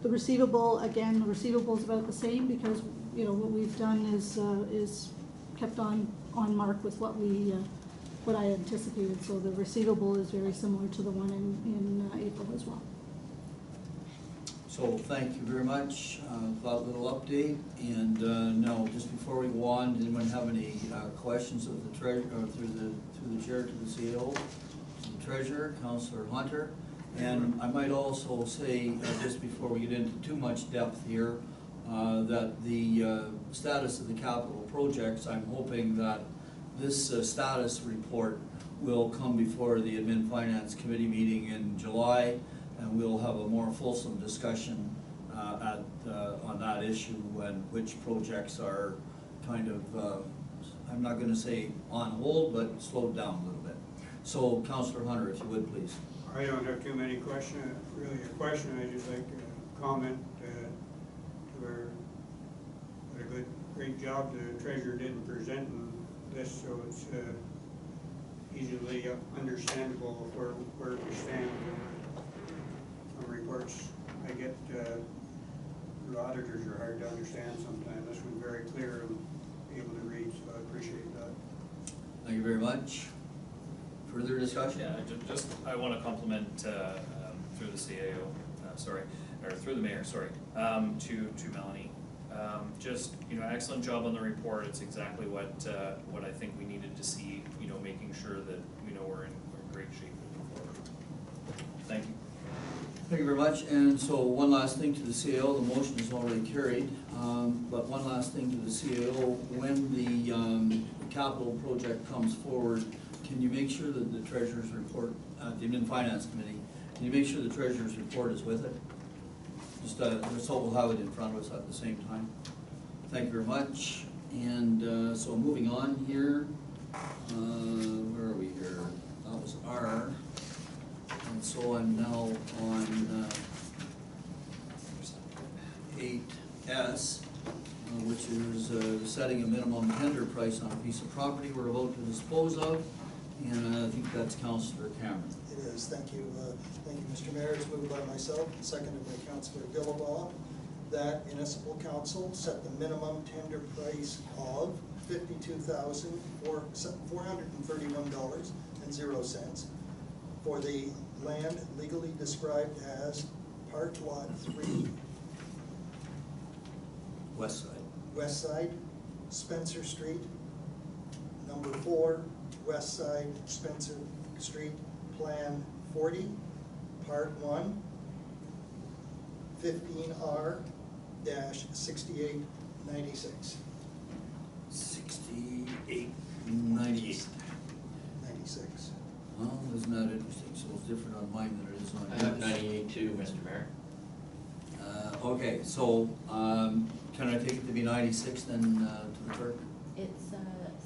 The receivable, again, the receivable is about the same, because what we've done is kept on mark with what I anticipated. So the receivable is very similar to the one in April as well. So thank you very much for that little update. And now, just before we go on, does anyone have any questions of the treasurer, or through the chair to the CEO, the treasurer, Councillor Hunter? And I might also say, just before we get into too much depth here, that the status of the capital projects, I'm hoping that this status report will come before the Admin Finance Committee meeting in July, and we'll have a more fulsome discussion on that issue and which projects are kind of, I'm not gonna say on hold, but slowed down a little bit. So Councillor Hunter, if you would, please. I don't have too many questions, really a question, I just like to comment to her, what a great job the treasurer did in presenting this, so it's easily understandable of where we stand. From reports I get, the auditors are hard to understand sometimes. This one's very clear and able to read, so I appreciate that. Thank you very much. Further discussion? Yeah, just, I want to compliment, through the CAO, through the mayor, to Melanie. Just, excellent job on the report. It's exactly what I think we needed to see, making sure that, we're in great shape moving forward. Thank you. Thank you very much. And so one last thing to the CAO, the motion is already carried, but one last thing to the CAO, when the capital project comes forward, can you make sure that the treasurer's report, the Admin Finance Committee, can you make sure the treasurer's report is with it? Just so we'll have it in front of us at the same time. Thank you very much. And so moving on here, where are we here? That was R. And so I'm now on 8S, which is setting a minimum tender price on a piece of property we're about to dispose of. And I think that's Councillor Cameron. It is, thank you. Thank you, Mr. Mayor. It's moved by myself, seconded by Councillor Dillabaugh, that municipal council set the minimum tender price of $52,431.00 for the land legally described as Part Lot 3, West side. West Side, Spencer Street, number 4, West Side, Spencer Street, Plan 40, Part 1, 15R-6896. 6898. 96. Well, isn't that interesting? So it's different on mine than it is on I have yours. 98 too, Mr. Mayor. Okay, so can I take it to be 96 then to the clerk? It's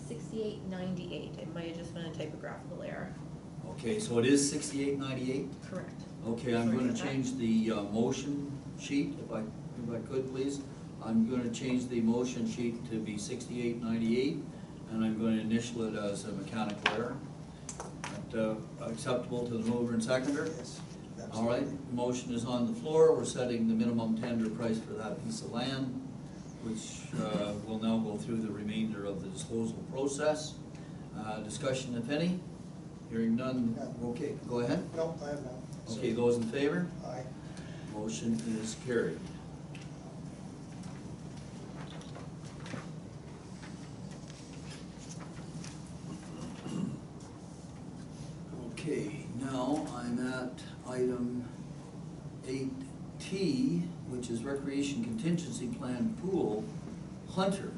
6898. It might have just been a typographical error. Okay, so it is 6898? Correct. Okay, I'm going to change the motion sheet, if I could, please. I'm going to change the motion sheet to be 6898, and I'm going to initial it as a mechanical error. Acceptable to the mover and seconder? Yes. All right, motion is on the floor. We're setting the minimum tender price for that piece of land, which will now go through the remainder of the disposal process. Discussion, if any? Hearing none. Okay, go ahead. No, I have none. Okay, those in favor? Aye. Motion is carried. Okay, now I'm at item 8T, which is Recreation Contingency Plan Pool. Hunter.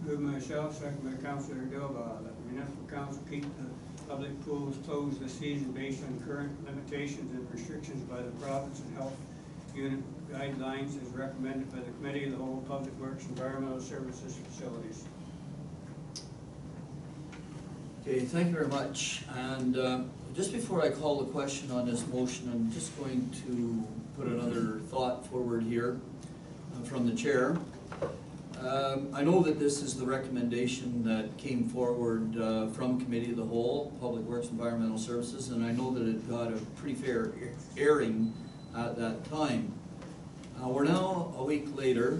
Move myself, second by Councillor Dillabaugh, that the municipal council keep the public pools closed this season based on current limitations and restrictions by the province and health unit guidelines as recommended by the Committee of the Whole Public Works Environmental Services Facilities. Okay, thank you very much. And just before I call the question on this motion, I'm just going to put another thought forward here from the chair. I know that this is the recommendation that came forward from Committee of the Whole, Public Works Environmental Services, and I know that it got a pretty fair airing at that time. We're now a week later.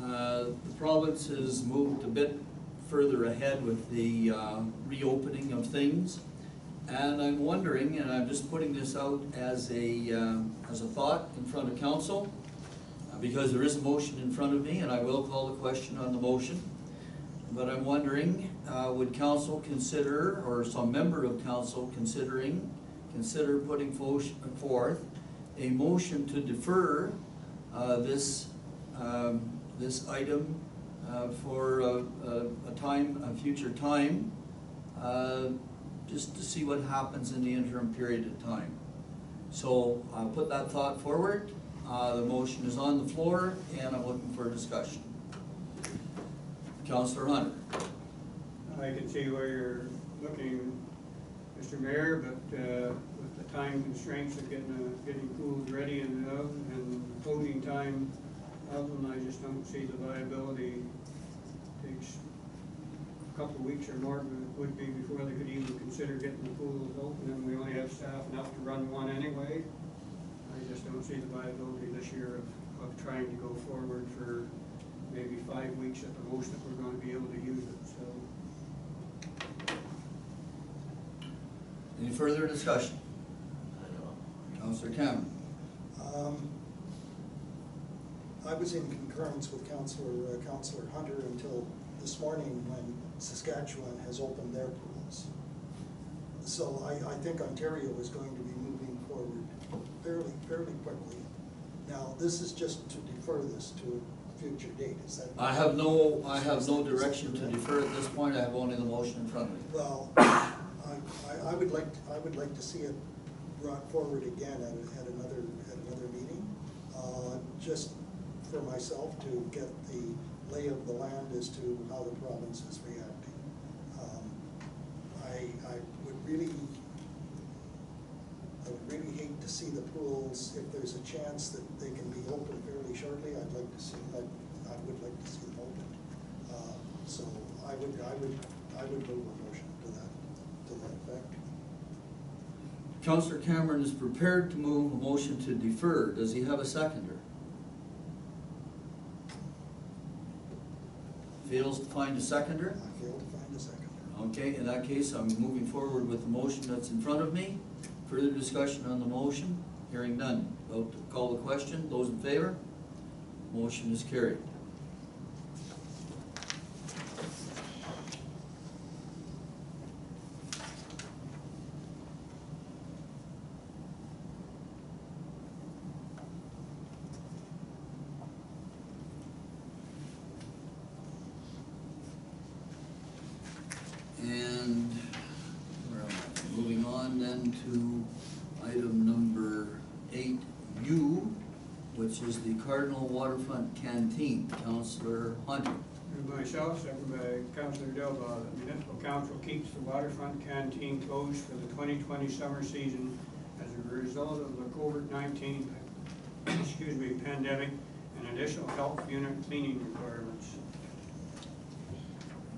The province has moved a bit further ahead with the reopening of things, and I'm wondering, and I'm just putting this out as a thought in front of council, because there is a motion in front of me, and I will call the question on the motion. But I'm wondering, would council consider, or some member of council consider putting forth a motion to defer this item for a future time, just to see what happens in the interim period of time. So I'll put that thought forward. The motion is on the floor, and I'm looking for a discussion. Counselor Hunter. I can see where you're looking, Mr. Mayor, but with the time constraints of getting pools ready and closing time of them, I just don't see the viability. Takes a couple of weeks or more than it would be before they could even consider getting the pools open, and we only have staff enough to run one anyway. I just don't see the viability this year of trying to go forward for maybe 5 weeks at the most if we're going to be able to use it, so. Any further discussion? Counselor Cameron. I was in concurrence with Councillor Hunter until this morning when Saskatchewan has opened their pools. So I think Ontario is going to be moving forward fairly quickly. Now, this is just to defer this to a future date, is that? I have no direction to defer at this point. I have only the motion in front of me. Well, I would like to see it brought forward again at another meeting, just for myself to get the lay of the land as to how the province is reacting. I would really hate to see the pools, if there's a chance that they can be open fairly shortly, I would like to see them open. So I would move a motion to that effect. Counselor Cameron is prepared to move a motion to defer. Does he have a seconder? Fails to find a seconder? I fail to find a seconder. Okay, in that case, I'm moving forward with the motion that's in front of me. Further discussion on the motion? Hearing none. Vote to call the question. Those in favor? Motion is carried. And where am I? Moving on then to item number 8U, which is the Cardinal Waterfront Canteen. Councillor Hunter. And myself, second by Councillor Delbaugh, the municipal council keeps the waterfront canteen closed for the 2020 summer season as a result of the COVID-19 pandemic and additional health unit cleaning requirements. Thank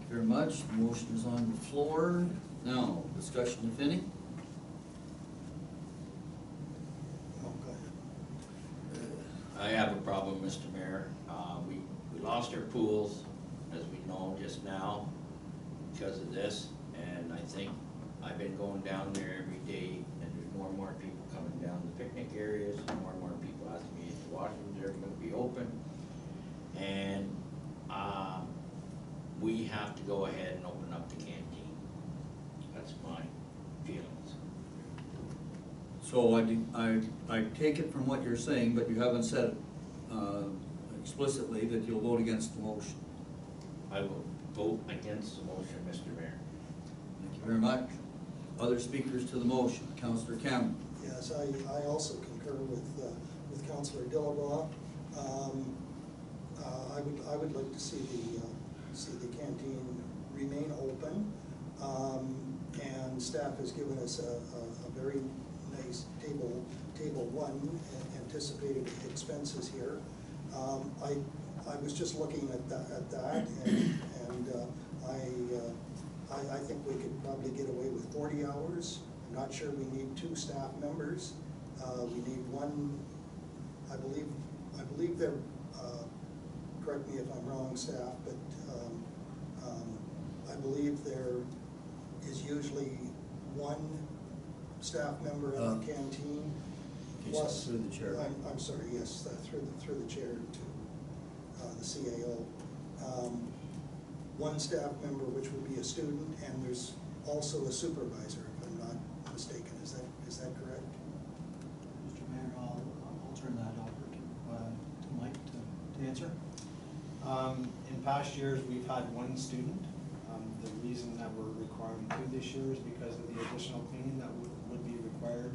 you very much. The motion is on the floor. Now, discussion if any. I have a problem, Mr. Mayor. We lost our pools, as we know just now, because of this, and I think I've been going down there every day, and there's more and more people coming down the picnic areas, and more people asking me if the washrooms are gonna be open. And, we have to go ahead and open up the canteen. That's my feelings. So I take it from what you're saying, but you haven't said explicitly that you'll vote against the motion. I will vote against the motion, Mr. Mayor. Thank you very much. Other speakers to the motion. Councillor Cameron. Yes, I also concur with Councillor Dillabaugh. I would like to see the canteen remain open. And staff has given us a very nice table one anticipated expenses here. I was just looking at that and I think we could probably get away with 40 hours. I'm not sure we need 2 staff members. We need one, I believe they're, correct me if I'm wrong, staff, but I believe there is usually 1 staff member at the canteen. Plus, through the chair. I'm sorry, yes, through the chair to the CAO. 1 staff member, which would be a student, and there's also a supervisor, if I'm not mistaken. Is that correct? Mr. Mayor, I'll turn that over to Mike to answer. In past years, we've had 1 student. The reason that we're requiring 2 this year is because of the additional cleaning that would be required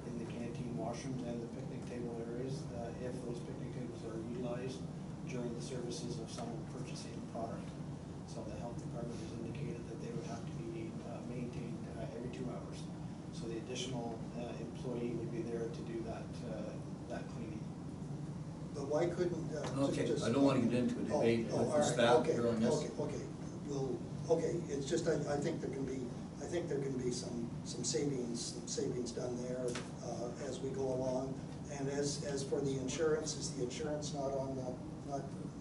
in the canteen washrooms and the picnic table areas if So the health department has indicated that they would have to be maintained every 2 hours. So the additional employee would be there to do that cleaning. But why couldn't, Okay, just- I don't wanna get into a debate Oh, with all the right, staff okay, here on this. Okay, it's just, I think there can be some savings done there, as we go along. And as for the insurance, is the insurance not Well,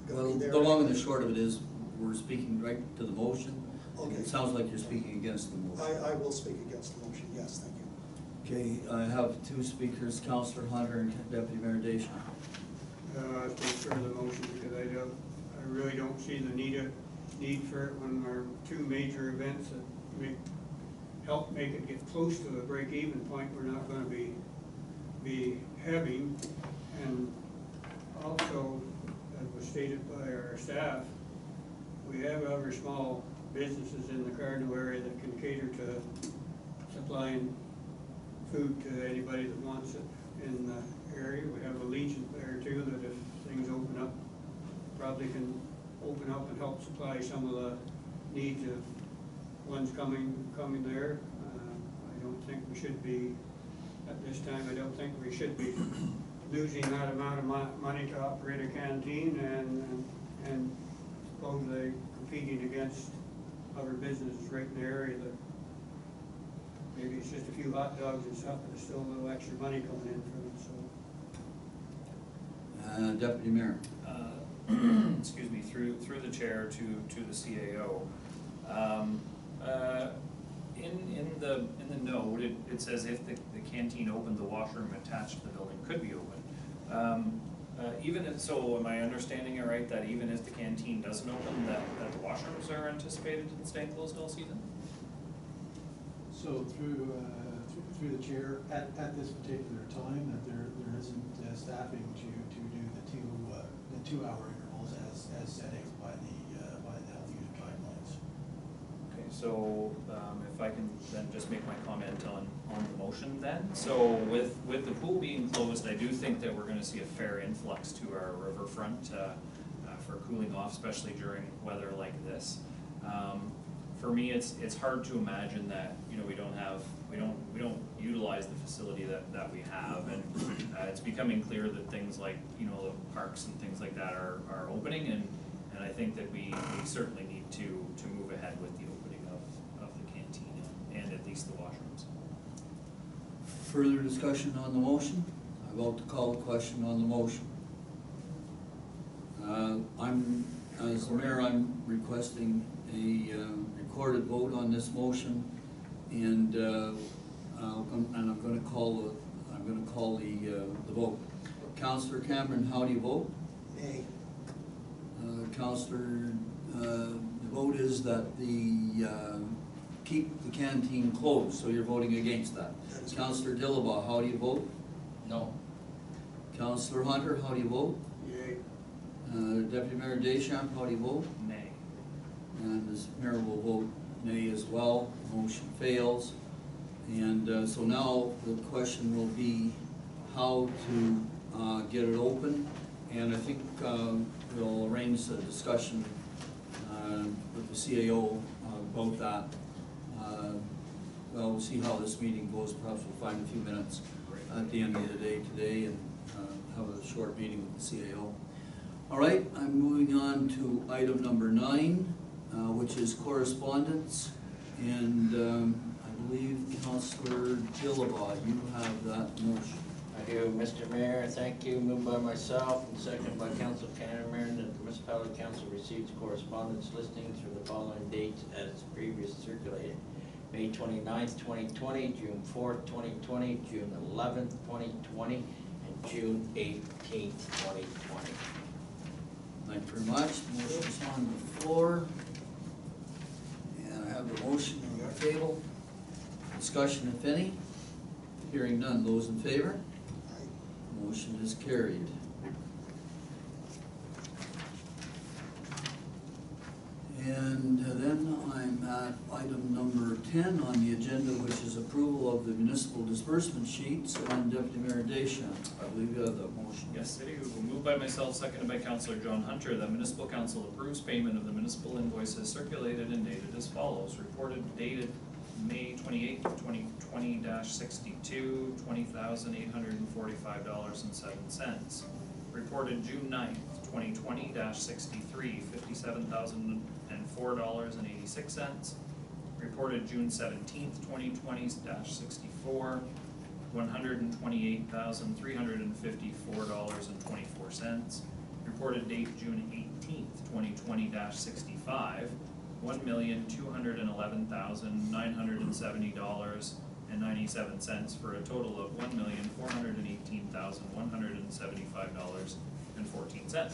gonna be there? the long and the short of it is, we're speaking right to the motion. And Okay. it sounds like you're speaking against the motion. I will speak against the motion, yes, thank you. Okay, I have two speakers, Councillor Hunter and Deputy Mayor Deschamps. I speak for the motion because I really don't see the need for it when our two major events that help make it get close to the break-even point we're not gonna be having. And also, as was stated by our staff, we have other small businesses in the Cardinal area that can cater to supplying food to anybody that wants it in the area. We have a Legion there too, that if things open up, probably can open up and help supply some of the needs of ones coming there. I don't think we should be, at this time, I don't think we should be losing that amount of money to operate a canteen and supposedly competing against other businesses right in the area that maybe it's just a few hot dogs and stuff, but there's still a little extra money coming in from it, so. Deputy Mayor. Excuse me, through the chair to the CAO. In the note, it says if the canteen opened, the washroom attached to the building could be open. Even if, so am I understanding it right, that even if the canteen doesn't open, that the washrooms are anticipated in staying closed all season? So through the chair, at this particular time, that there isn't staffing to do the 2 hour intervals as set out by the health unit guidelines. Okay, so if I can then just make my comment on the motion then. So with the pool being closed, I do think that we're gonna see a fair influx to our riverfront for cooling off, especially during weather like this. For me, it's hard to imagine that, you know, we don't utilize the facility that we have, and it's becoming clear that things like, you know, the parks and things like that are opening, and I think that we certainly need to move ahead with the opening of the canteen and at least the washrooms. Further discussion on the motion? I vote to call the question on the motion. As the mayor, I'm requesting a recorded vote on this motion, and I'm gonna call the vote. Councillor Cameron, how do you vote? Nay. Councillor, the vote is that keep the canteen closed, so you're voting against that. That is Councillor Dillabaugh, how do you vote? No. Councillor Hunter, how do you vote? Yay. Deputy Mayor Deschamps, how do you vote? Nay. And this mayor will vote nay as well. Motion fails. And so now the question will be how to get it open. And I think we'll arrange a discussion with the CAO about that. Well, we'll see how this meeting goes. Perhaps we'll find a few minutes at the end of the day today and have a short meeting with the CAO. All right, I'm moving on to item number 9, which is correspondence. And I believe Councillor Dillabaugh, you have that motion. I do, Mr. Mayor, thank you. Moved by myself and seconded by Council Cameron that the Municipality Council receives correspondence listings for the following dates as previously circulated. May 29th, 2020, June 4th, 2020, June 11th, 2020, and June 18th, 2020. Thank you very much. Motion is on the floor. And I have the motion on the table. Discussion, if any. Hearing none. Those in favor? Motion is carried. And then I'm at item number 10 on the agenda, which is approval of the municipal disbursement sheets. And Deputy Mayor Deschamps, I believe you have the motion. Yes, I do. Moved by myself, seconded by Councillor John Hunter, that municipal council approves payment of the municipal invoices circulated and dated as follows. Reported dated May 28th, 2020 -62, $20,845.07. Reported June 9th, 2020 -63, $57,004.86. Reported June 17th, 2020 -64, $128,354.24. Reported date June 18th, 2020 -65, $1,211,970.97 for a total of $1,418,175.14. Thank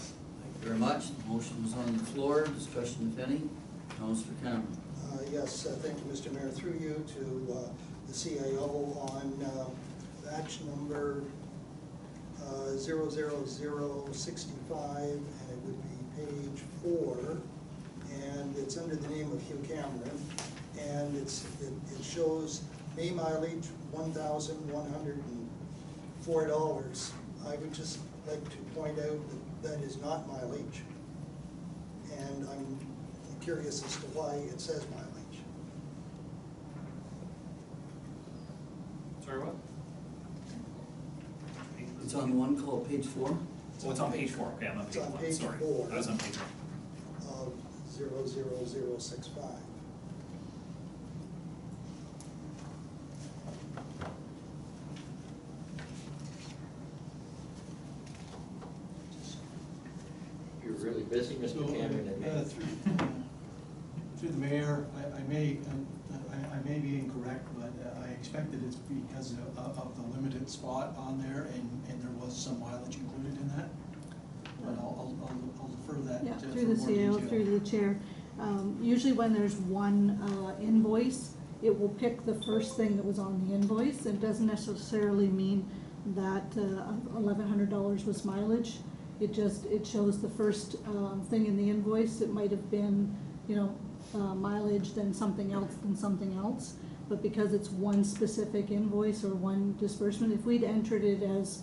you very much. The motion is on the floor. Discussion, if any. Councillor Cameron. Yes, thank you, Mr. Mayor, through you to the CAO on batch number 00065, and it would be page 4, and it's under the name of Hugh Cameron, and it shows May mileage $1,104. I would just like to point out that that is not mileage, and I'm curious as to why it says mileage. Sorry, what? It's on one called page 4. Oh, it's on page 4. Okay, I'm on It's page on 1, page sorry. 4. I was on page 1. Of 00065. You're really busy, Mr. So, Cameron, and me. Through the mayor, I may be incorrect, but I expect that it's because of the limited spot on there, and there was some mileage included in that. But I'll defer that Yeah, to through the for more CAO, detail. through the chair. Usually when there's one invoice, it will pick the first thing that was on the invoice. It doesn't necessarily mean that $1,100 was mileage. It shows the first thing in the invoice. It might have been, mileage, then something else, then something else. But because it's one specific invoice or one disbursement, if we'd entered it as,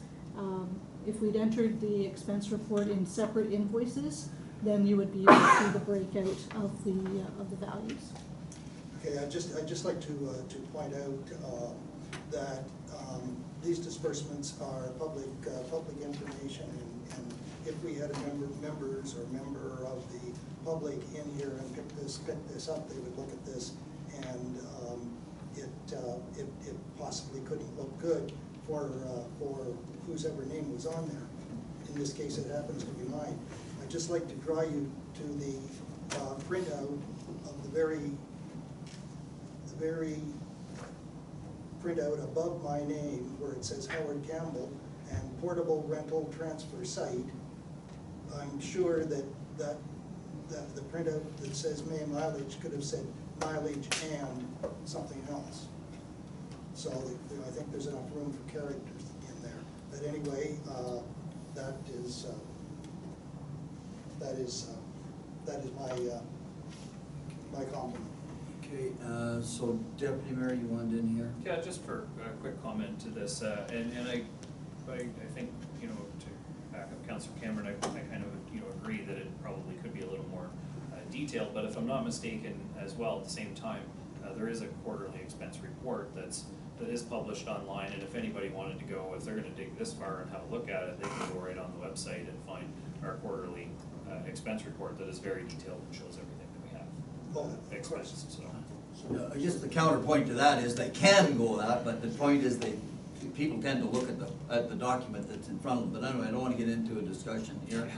if we'd entered the expense report in separate invoices, then you would be able to see the breakout of the values. Okay, I'd just like to point out that these disbursements are public information, and if we had a member of the public in here and pick this up, they would look at this, and it possibly couldn't look good for whosever name was on there. In this case, it happens to be mine. I'd just like to draw you to the printout of the very printout above my name, where it says Howard Campbell and portable rental transfer site. I'm sure that the printout that says May mileage could have said mileage and something else. So I think there's enough room for characters in there. But anyway, that is my compliment. Okay, so Deputy Mayor, you wanted in here? Yeah, just for a quick comment to this, and I think, to back up Councillor Cameron, I kind of, agree that it probably could be a little more detailed, but if I'm not mistaken as well, at the same time, there is a quarterly expense report that is published online, and if anybody wanted to go, if they're gonna dig this far and have a look at it, they can go right on the website and find our quarterly expense report that is very detailed and shows everything that we have expensed, so. Yeah, I guess the counterpoint to that is they can go that, but the point is people tend to look at the document that's in front of them. But anyway, I don't want to get into a discussion here.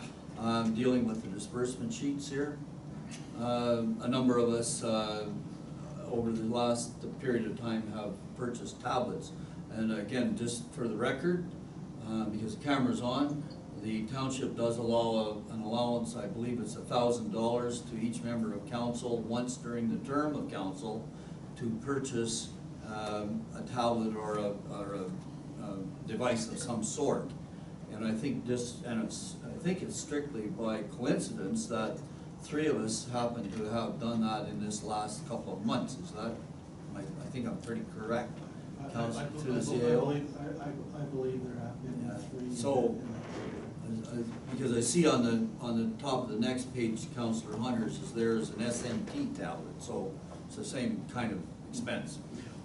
Dealing with the disbursement sheets here. A number of us over the last period of time have purchased tablets. And again, just for the record, because the camera's on, the township does allow an allowance, I believe it's $1,000 to each member of council once during the term of council to purchase a tablet or a device of some sort. And I think I think it's strictly by coincidence that three of us happen to have done that in this last couple of months. Is that, I think I'm pretty correct, Council, through the CAO? I believe there have been Yeah. three. So, because I see on the top of the next page, Councillor Hunter's is there's an SNT tablet, so it's the same kind of expense.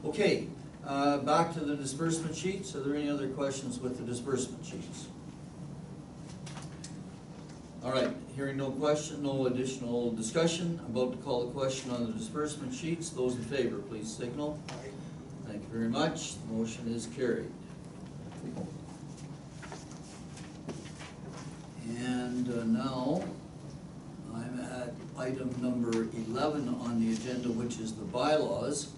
Okay, back to the disbursement sheets. Are there any other questions with the disbursement sheets? All right, hearing no question, no additional discussion, I'm about to call the question on the disbursement sheets. Those in favor, please signal. Aye. Thank you very much. The motion is carried. And now, I'm at item number 11 on the agenda, which is the bylaws.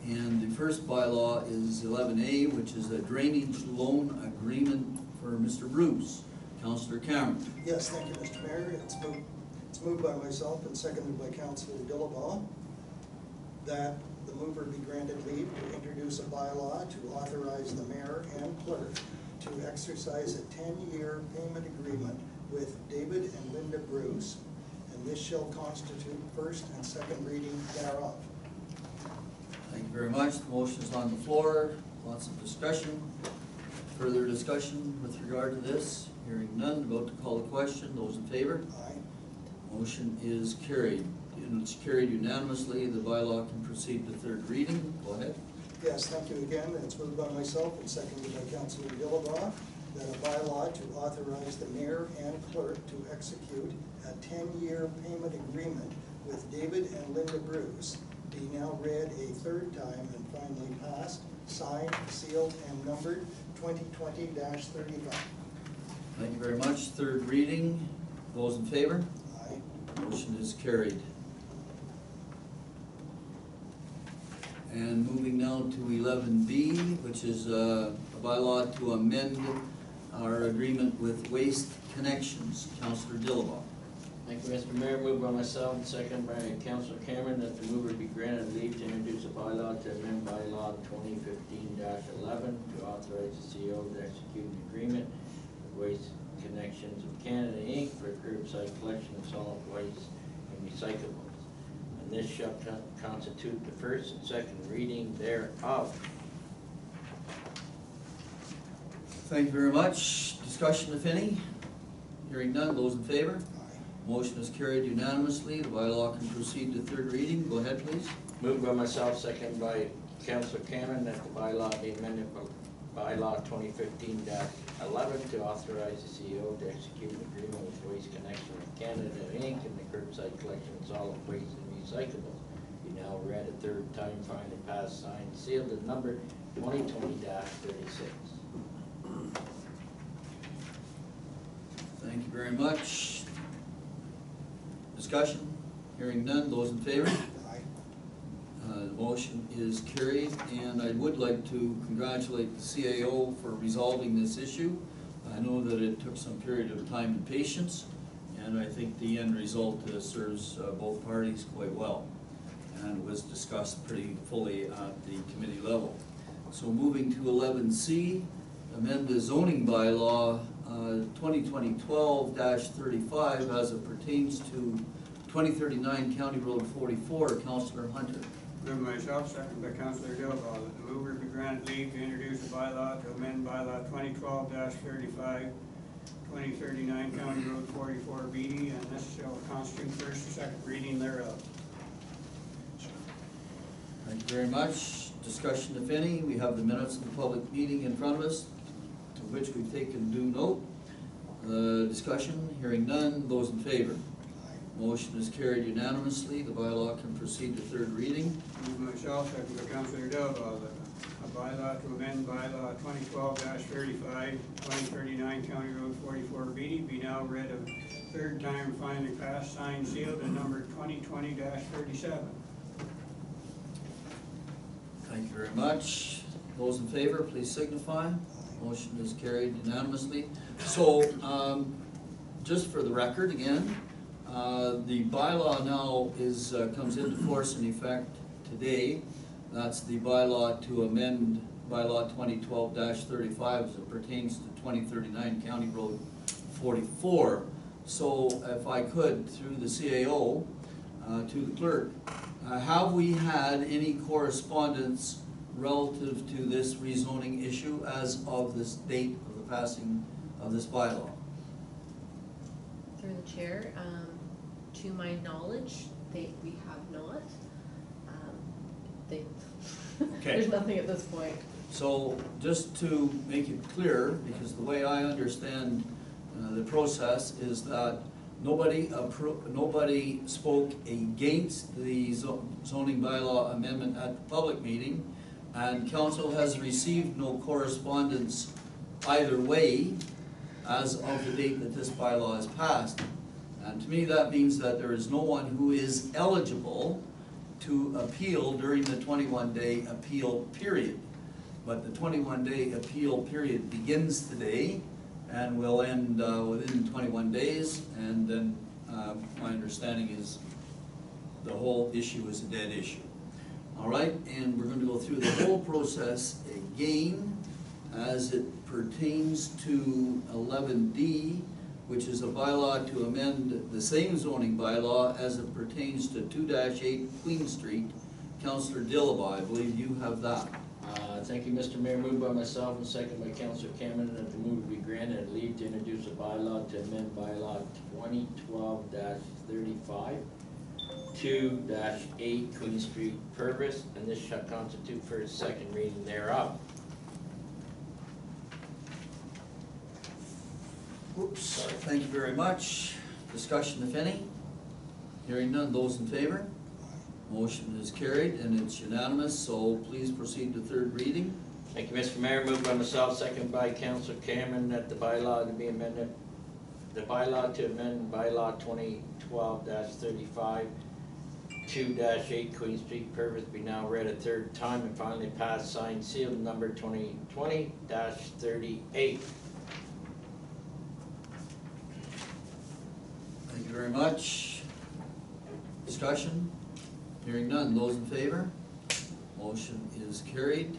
And the first bylaw is 11A, which is a drainage loan agreement for Mr. Bruce. Councillor Cameron. Yes, thank you, Mr. Mayor. It's moved by myself and seconded by Councillor Dillabaugh that the mover be granted leave to introduce a bylaw to authorize the mayor and clerk to exercise a 10-year payment agreement with David and Linda Bruce, and this shall constitute first and second reading thereof. Thank you very much. The motion is on the floor. Lots of discussion. Further discussion with regard to this? Hearing none, about to call the question. Those in favor? Aye. Motion is carried. And it's carried unanimously. The bylaw can proceed to third reading. Go ahead. Yes, thank you again. It's moved by myself and seconded by Councillor Dillabaugh that a bylaw to authorize the mayor and clerk to execute a 10-year payment agreement with David and Linda Bruce be now read a third time and finally passed, signed, sealed, and numbered 2020-35. Thank you very much. Third reading. Those in favor? Aye. Motion is carried. And moving now to 11B, which is a bylaw to amend our agreement with Waste Connections. Councillor Dillabaugh. Thank you, Mr. Mayor. Moved by myself and second by Councillor Cameron that the mover be granted leave to introduce a bylaw to amend bylaw 2015-11 to authorize the CEO to execute an agreement with Waste Connections of Canada, Inc. for curbside collection of solid waste and recyclables. And this shall constitute the first and second reading thereof. Thank you very much. Discussion, if any? Hearing none. Those in favor? Motion is carried unanimously. The bylaw can proceed to third reading. Go ahead, please. Moved by myself, second by Councillor Cameron, that the bylaw be amended by bylaw 2015-11 to authorize the CEO to execute an agreement with Waste Connection of Canada, Inc. in the curbside collection of solid waste and recyclables. Be now read a third time, finally passed, signed, sealed, and numbered 2020-36. Thank you very much. Discussion? Hearing none. Those in favor? Aye. The motion is carried, and I would like to congratulate the CAO for resolving this issue. I know that it took some period of time and patience, and I think the end result serves both parties quite well. And it was discussed pretty fully at the committee level. So moving to 11C, amend the zoning bylaw 2020-12-35 as it pertains to 2039 County Road 44. Councillor Hunter. Moved by myself, seconded by Councillor Dillabaugh, that the mover be granted leave to introduce a bylaw to amend bylaw 2012-35, 2039 County Road 44 BD, and this shall constitute first and second reading thereof. Thank you very much. Discussion, if any. We have the minutes of the public meeting in front of us, to which we've taken due note. Discussion, hearing none. Those in favor? Motion is carried unanimously. The bylaw can proceed to third reading. Moved by myself, seconded by Councillor Dillabaugh, that a bylaw to amend bylaw 2012-35, 2039 County Road 44 BD be now read a third time, finally passed, signed, sealed, and numbered 2020-37. Thank you very much. Those in favor, please signify. Motion is carried unanimously. So, just for the record again, the bylaw now is, comes into force in effect today. That's the bylaw to amend bylaw 2012-35 as it pertains to 2039 County Road 44. So if I could, through the CAO, to the clerk, have we had any correspondence relative to this rezoning issue as of this date of the passing of this bylaw? Through the chair, to my knowledge, we have not. There's nothing at this point. So just to make it clear, because the way I understand the process is that nobody spoke against the zoning bylaw amendment at the public meeting, and council has received no correspondence either way as of the date that this bylaw is passed. And to me, that means that there is no one who is eligible to appeal during the 21-day appeal period. But the 21-day appeal period begins today and will end within 21 days, and then my understanding is the whole issue is a dead issue. All right, and we're going to go through the whole process again as it pertains to 11D, which is a bylaw to amend the same zoning bylaw as it pertains to 2-8 Queen Street. Councillor Dillabaugh, I believe you have that. Thank you, Mr. Mayor. Moved by myself and second by Councillor Cameron that the move be granted leave to introduce a bylaw to amend bylaw 2012-35, 2-8 Queen Street, Purvis, and this shall constitute first, second reading thereof. Oops, thank you very much. Discussion, if any? Hearing none, those in favor? Motion is carried and it's unanimous, so please proceed to third reading. Thank you, Mr. Mayor. Moved by myself, second by Councillor Cameron that the bylaw to be amended, the bylaw to amend bylaw 2012-35, 2-8 Queen Street, Purvis be now read a third time and finally passed, signed, sealed, number 2020-38. Thank you very much. Discussion? Hearing none, those in favor? Motion is carried.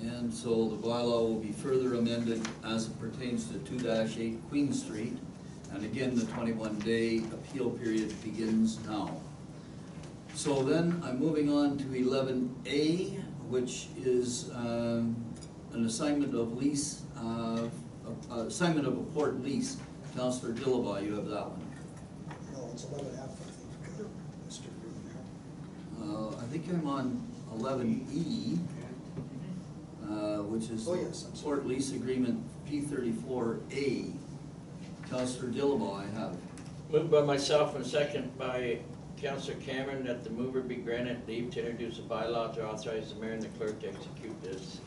And so the bylaw will be further amended as it pertains to 2-8 Queen Street. And again, the 21-day appeal period begins now. So then I'm moving on to 11A, which is an assignment of lease, assignment of a port lease. Councillor Dillabaugh, you have that one. No, it's 11F, I think, Mr. Mayor. I think I'm on 11E, which is Oh, yes, I'm sorry. Port Lease Agreement P34A. Councillor Dillabaugh, I have. Moved by myself and second by Councillor Cameron that the mover be granted leave to introduce a bylaw to authorize the mayor and the clerk to execute this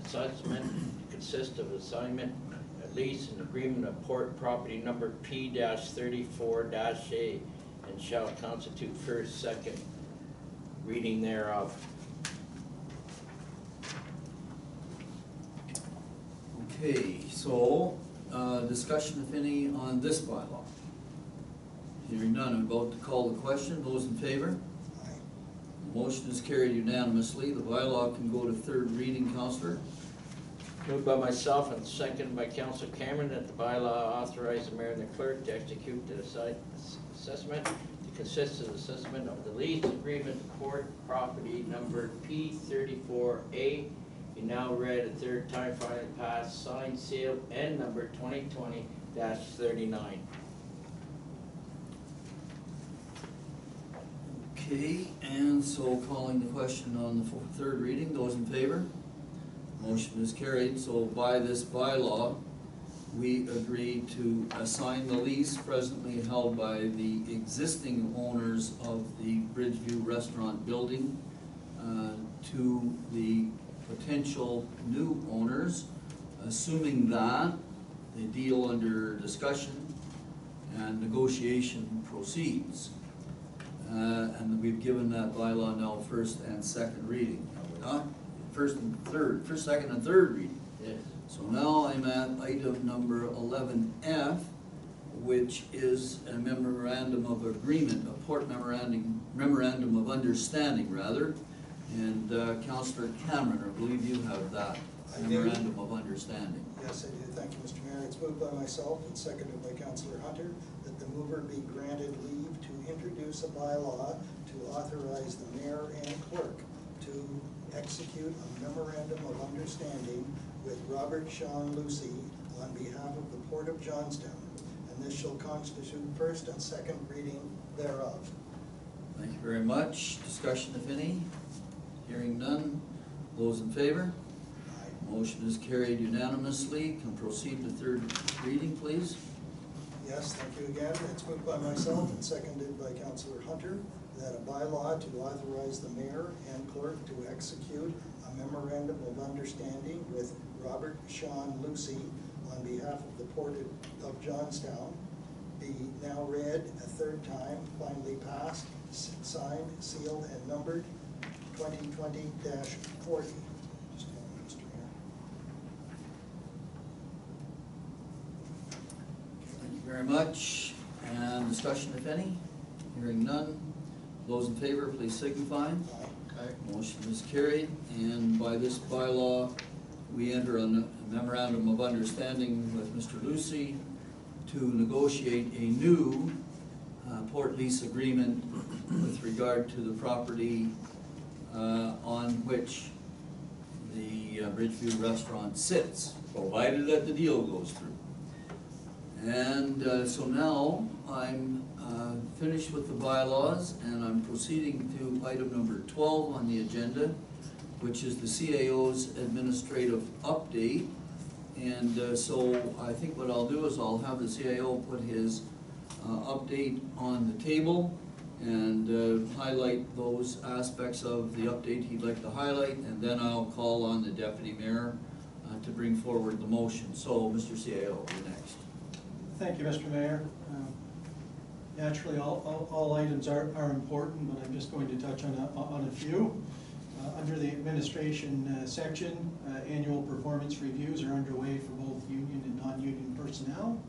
assessment to consist of assignment, a lease, and agreement of port property number P-34-A and shall constitute first, second reading thereof. Okay, so discussion, if any, on this bylaw. Hearing none, I'm about to call the question. Those in favor? Aye. The motion is carried unanimously. The bylaw can go to third reading, Councillor. Moved by myself and second by Councillor Cameron that the bylaw authorize the mayor and the clerk to execute the assessment to consist of assessment of the lease agreement port property number P-34A be now read a third time, finally passed, signed, sealed, and number 2020-39. Okay, and so calling the question on the third reading, those in favor? Motion is carried. So by this bylaw, we agree to assign the lease presently held by the existing owners of the Bridgeview Restaurant building to the potential new owners, assuming that the deal under discussion and negotiation proceeds. And we've given that bylaw now first and second reading, have we not? First, second, and third reading. Yes. So now I'm at item number 11F, which is a memorandum of agreement, a port memorandum of understanding, rather. And Councillor Cameron, I believe you have that. I do. memorandum of understanding. Yes, I do. Thank you, Mr. Mayor. It's moved by myself and seconded by Councillor Hunter that the mover be granted leave to introduce a bylaw to authorize the mayor and clerk to execute a memorandum of understanding with Robert Sean Lucy on behalf of the Port of Johnstown, and this shall constitute first and second reading thereof. Thank you very much. Discussion, if any? Hearing none. Those in favor? Motion is carried unanimously. Can proceed to third reading, please. Yes, thank you again. It's moved by myself and seconded by Councillor Hunter that a bylaw to authorize the mayor and clerk to execute a memorandum of understanding with Robert Sean Lucy on behalf of the Port of Johnstown be now read a third time, finally passed, signed, sealed, and numbered 2020-40. Just a moment, Mr. Mayor. Thank you very much. And discussion, if any? Hearing none. Those in favor, please signify. Motion is carried, and by this bylaw, we enter a memorandum of understanding with Mr. Lucy to negotiate a new port lease agreement with regard to the property on which the Bridgeview Restaurant sits, provided that the deal goes through. And so now I'm finished with the bylaws, and I'm proceeding to item number 12 on the agenda, which is the CAO's administrative update. And so I think what I'll do is I'll have the CAO put his update on the table and highlight those aspects of the update he'd like to highlight, and then I'll call on the deputy mayor to bring forward the motion. So, Mr. CAO, you're next. Thank you, Mr. Mayor. Naturally, all items are important, but I'm just going to touch on a few. Under the administration section, annual performance reviews are underway for both union and non-union personnel.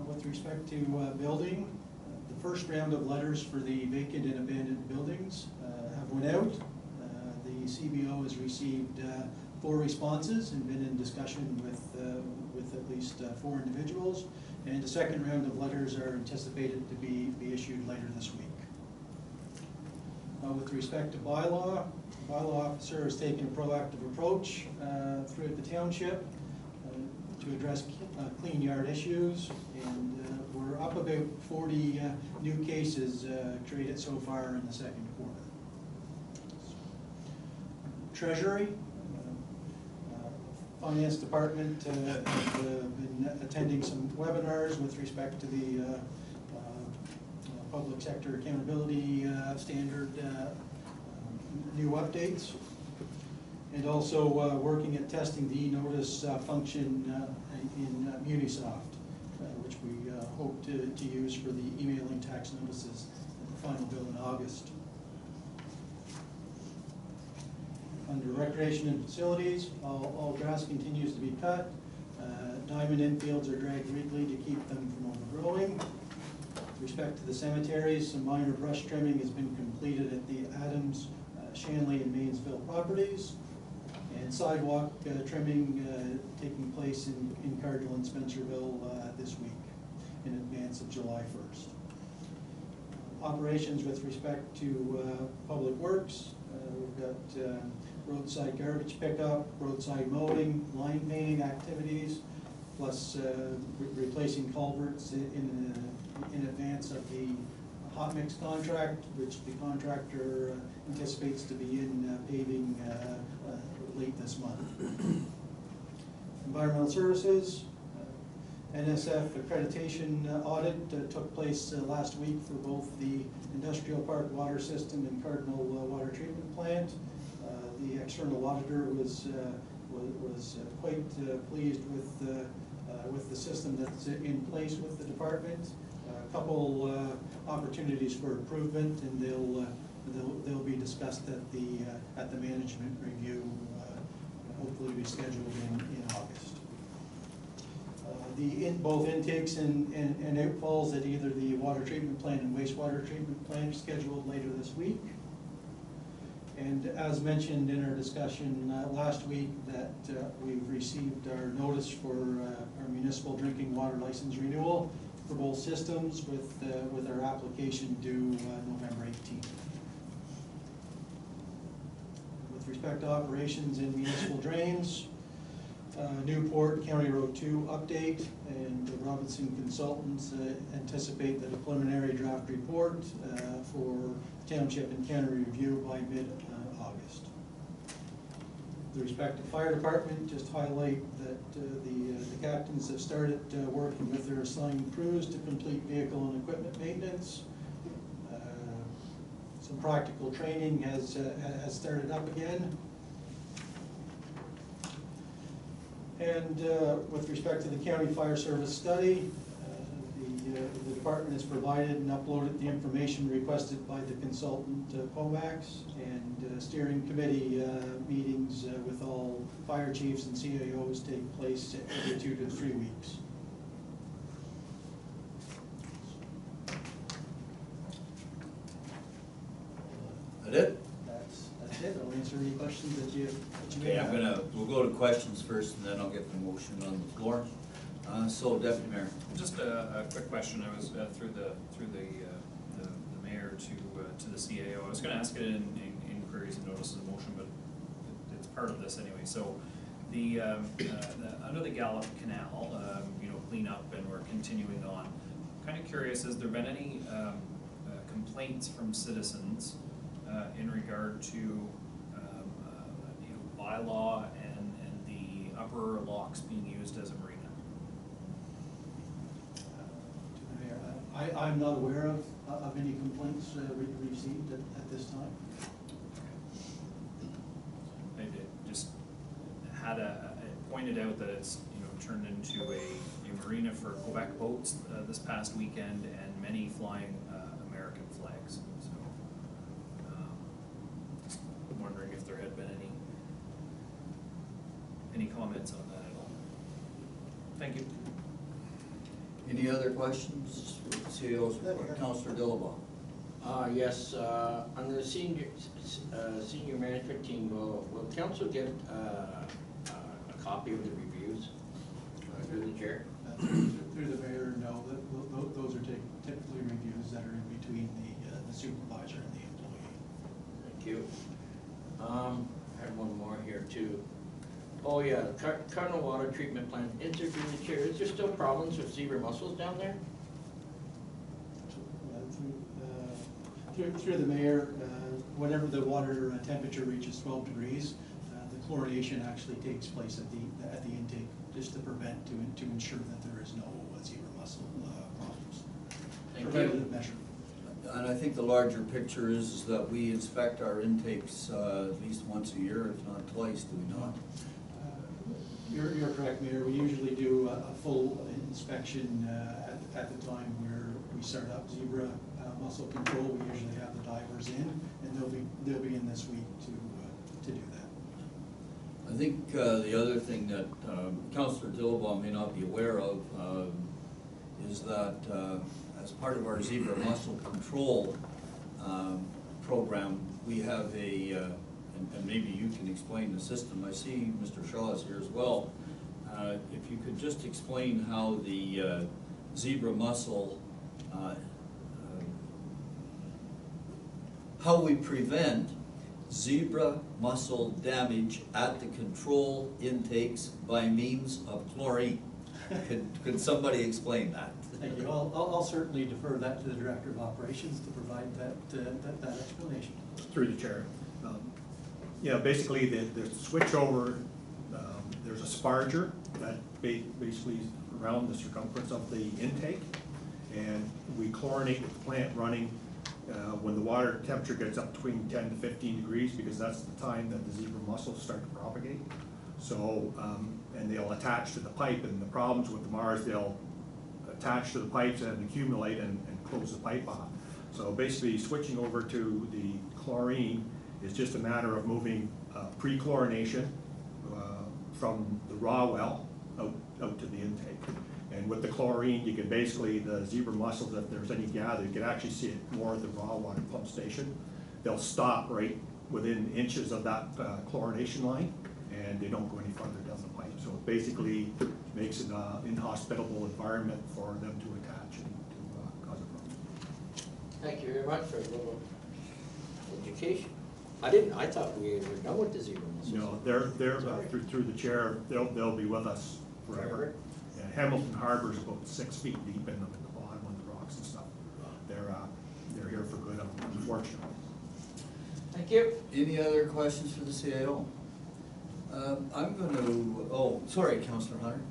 With respect to building, the first round of letters for the vacant and abandoned buildings have went out. The CBO has received 4 responses and been in discussion with at least 4 individuals. And the second round of letters are anticipated to be issued later this week. With respect to bylaw, the bylaw officer has taken a proactive approach throughout the township to address clean yard issues, and we're up about 40 new cases created so far in the second quarter. Treasury, Finance Department have been attending some webinars with respect to the public sector accountability standard new updates, and also working at testing the e-notice function in Munisoft, which we hope to use for the emailing tax notices at the final bill in August. Under recreation and facilities, all grass continues to be cut. Diamond infields are dragged weekly to keep them from overgrowing. With respect to the cemeteries, some minor brush trimming has been completed at the Adams, Shanley, and Mainsville properties. And sidewalk trimming taking place in Cardinal and Spencerville this week in advance of July 1st. Operations with respect to public works, we've got roadside garbage pickup, roadside mowing, line painting activities, plus replacing culverts in advance of the hot mix contract, which the contractor anticipates to be in paving late this month. Environmental services, NSF accreditation audit took place last week for both the Industrial Park Water System and Cardinal Water Treatment Plant. The external auditor was quite pleased with the system that's in place with the department. A couple opportunities for improvement, and they'll be discussed at the management review, hopefully be scheduled in August. Both intakes and outfalls at either the water treatment plant and wastewater treatment plant are scheduled later this week. And as mentioned in our discussion last week, that we've received our notice for our municipal drinking water license renewal for both systems with our application due November 18th. With respect to operations in municipal drains, Newport County Road 2 update, and the Robinson Consultants anticipate that a preliminary draft report for township and county review by mid-August. With respect to fire department, just highlight that the captains have started working with their assigned crews to complete vehicle and equipment maintenance. Some practical training has started up again. And with respect to the county fire service study, the department has provided and uploaded the information requested by the consultant POMAX, and steering committee meetings with all fire chiefs and CAOs take place every 2 to 3 weeks. That it? That's it. I'll answer any questions that you may Okay, have. we'll go to questions first, and then I'll get the motion on the floor. So, Deputy Mayor. Just a quick question. I was through the mayor to the CAO. I was going to ask it in inquiries and notices of motion, but it's part of this anyway. So the under the Gallup Canal, cleanup, and we're continuing on. Kind of curious, has there been any complaints from citizens in regard to bylaw and the upper locks being used as a marina? I'm not aware of any complaints received at this time. I did just had it pointed out that it's turned into a marina for Quebec boats this past weekend, and many flying American flags. So just wondering if there had been any comments on that at all. Thank you. Any other questions? CEO's report. Councillor Dillabaugh. Yes, on the senior management team, will council get a copy of the reviews through the chair? Through the mayor, no, those are typically reviews that are in between the supervisor and the employee. Thank you. I had one more here too. Oh yeah, Cardinal Water Treatment Plant, through the chair, is there still problems with zebra mussels down there? Through the mayor, whenever the water temperature reaches 12 degrees, the chlorination actually takes place at the intake, just to prevent, to ensure that there is no zebra mussel problems. Thank Preventative you. measure. And I think the larger picture is that we inspect our intakes at least once a year, if not twice, do we not? You're correct, Mayor. We usually do a full inspection at the time where we start up zebra mussel control. We usually have the divers in, and they'll be in this week to do that. I think the other thing that Councillor Dillabaugh may not be aware of is that as part of our zebra mussel control program, we have a and maybe you can explain the system. I see Mr. Shaw is here as well. If you could just explain how the zebra mussel, how we prevent zebra mussel damage at the control intakes by means of chlorine. Could somebody explain that? Thank you. I'll certainly defer that to the Director of Operations to provide that explanation. Through the chair. Basically the switchover, there's a sparger that basically is around the circumference of the intake, and we chlorinate with the plant running when the water temperature gets up between 10 to 15 degrees, because that's the time that the zebra mussels start to propagate. So, and they'll attach to the pipe, and the problems with them are they'll attach to the pipes and accumulate and close the pipe off. So basically switching over to the chlorine is just a matter of moving pre-chlorination from the raw well out to the intake. And with the chlorine, you can basically, the zebra mussels, if there's any gather, you can actually see it more at the raw water pump station. They'll stop right within inches of that chlorination line, and they don't go any farther down the pipe. So it basically makes it an inhospitable environment for them to attach and to cause a problem. Thank you very much for a little education. I thought we were done with the zero. No, they're through the chair, they'll be with us forever. And Hamilton Harbor's about 6 feet deep in the bottom of the rocks and stuff. They're here for good, unfortunately. Thank you. Any other questions for the CAO? I'm gonna, sorry, Councillor Hunter.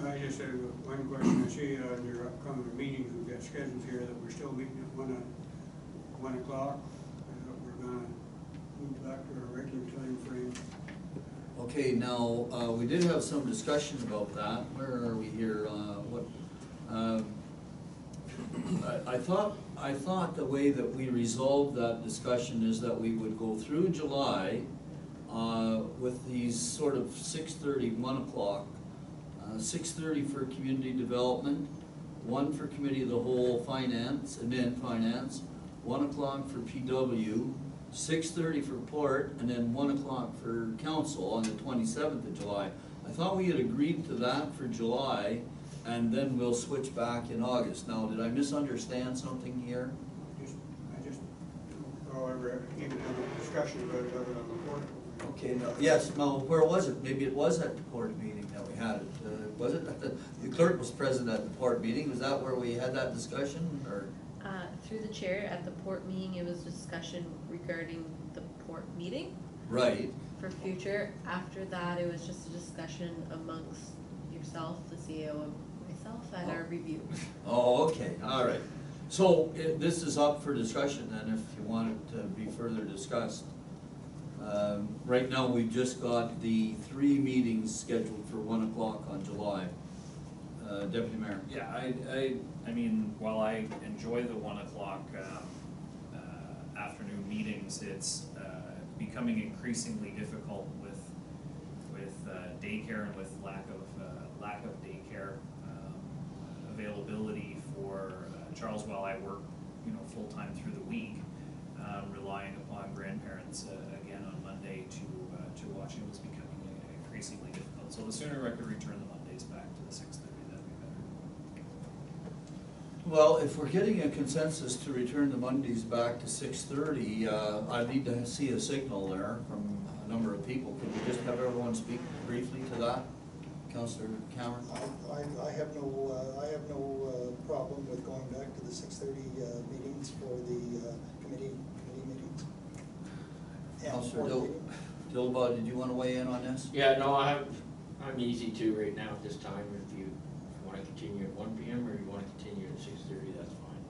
I just have one question. I see on your upcoming meetings, we've got schedules here that we're still meeting at 1 o'clock. We're gonna move back to our regular time frame. Okay, now, we did have some discussion about that. Where are we here? I thought the way that we resolved that discussion is that we would go through July with these sort of 6:30, 1 o'clock. 6:30 for community development, 1 for committee of the whole finance, admin finance, 1 o'clock for PW, 6:30 for port, and then 1 o'clock for council on the 27th of July. I thought we had agreed to that for July, and then we'll switch back in August. Now, did I misunderstand something here? I just, however, even have a discussion about it other than the port. Okay, no, yes, no, where was it? Maybe it was at the port meeting that we had it. Was it? The clerk was present at the port meeting. Was that where we had that discussion, or? Through the chair, at the port meeting, it was discussion regarding the port meeting Right. for future. After that, it was just a discussion amongst yourself, the CAO, and myself at our review. Oh, okay, all right. So this is up for discussion then, if you want it to be further discussed. Right now, we've just got the 3 meetings scheduled for 1 o'clock on July. Deputy Mayor. Yeah, I mean, while I enjoy the 1 o'clock afternoon meetings, it's becoming increasingly difficult with daycare and with lack of daycare availability for Charles. While I work, full time through the week, relying upon grandparents again on Monday to watch him is becoming increasingly difficult. So the sooner I could return the Mondays back to the 6:30, that'd be better. Well, if we're getting a consensus to return the Mondays back to 6:30, I need to see a signal there from a number of people. Could we just have everyone speak briefly to that? Councillor Cameron? I have no problem with going back to the 6:30 meetings for the committee meetings. And Councillor board meeting. Dilba, did you want to weigh in on this? Yeah, no, I'm easy to right now at this time. If you want to continue at 1 p.m. or you want to continue at 6:30, that's fine.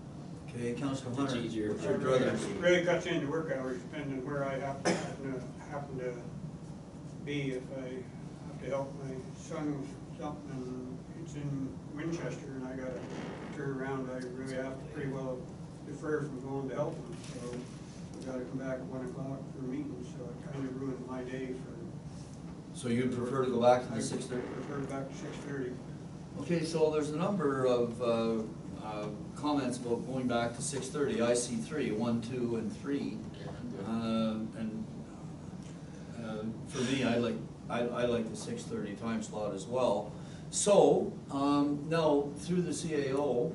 Okay, Councillor It's Hunter. easier what's for your brother? It really cuts into work hours depending where I happen to be. If I have to help my son with something and it's in Winchester and I gotta turn around, I really have to pretty well defer from going to help him. So I've gotta come back at 1 o'clock for meetings, so it kind of ruined my day for. So you'd prefer to go back to the I 6:30? prefer back to 6:30. Okay, so there's a number of comments about going back to 6:30. I see 3, 1, 2, and 3. And for me, I like the 6:30 time slot as well. So now through the CAO,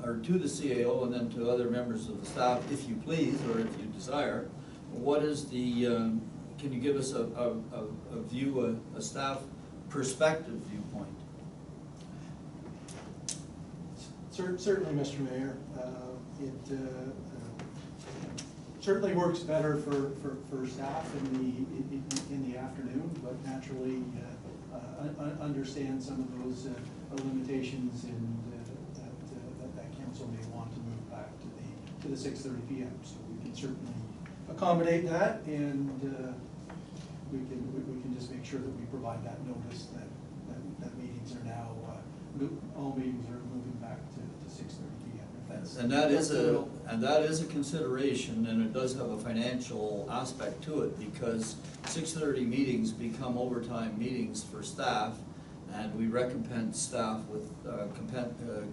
or to the CAO, and then to other members of the staff, if you please, or if you desire, what is the? Can you give us a view, a staff perspective viewpoint? Certainly, Mr. Mayor, it certainly works better for staff in the afternoon, but naturally understand some of those limitations and that council may want to move back to the 6:30 p.m. So we can certainly accommodate that, and we can just make sure that we provide that notice that meetings are now all meetings are moving back to 6:30 p.m. if that's. And that is a consideration, and it does have a financial aspect to it, because 6:30 meetings become overtime meetings for staff, and we recompense staff with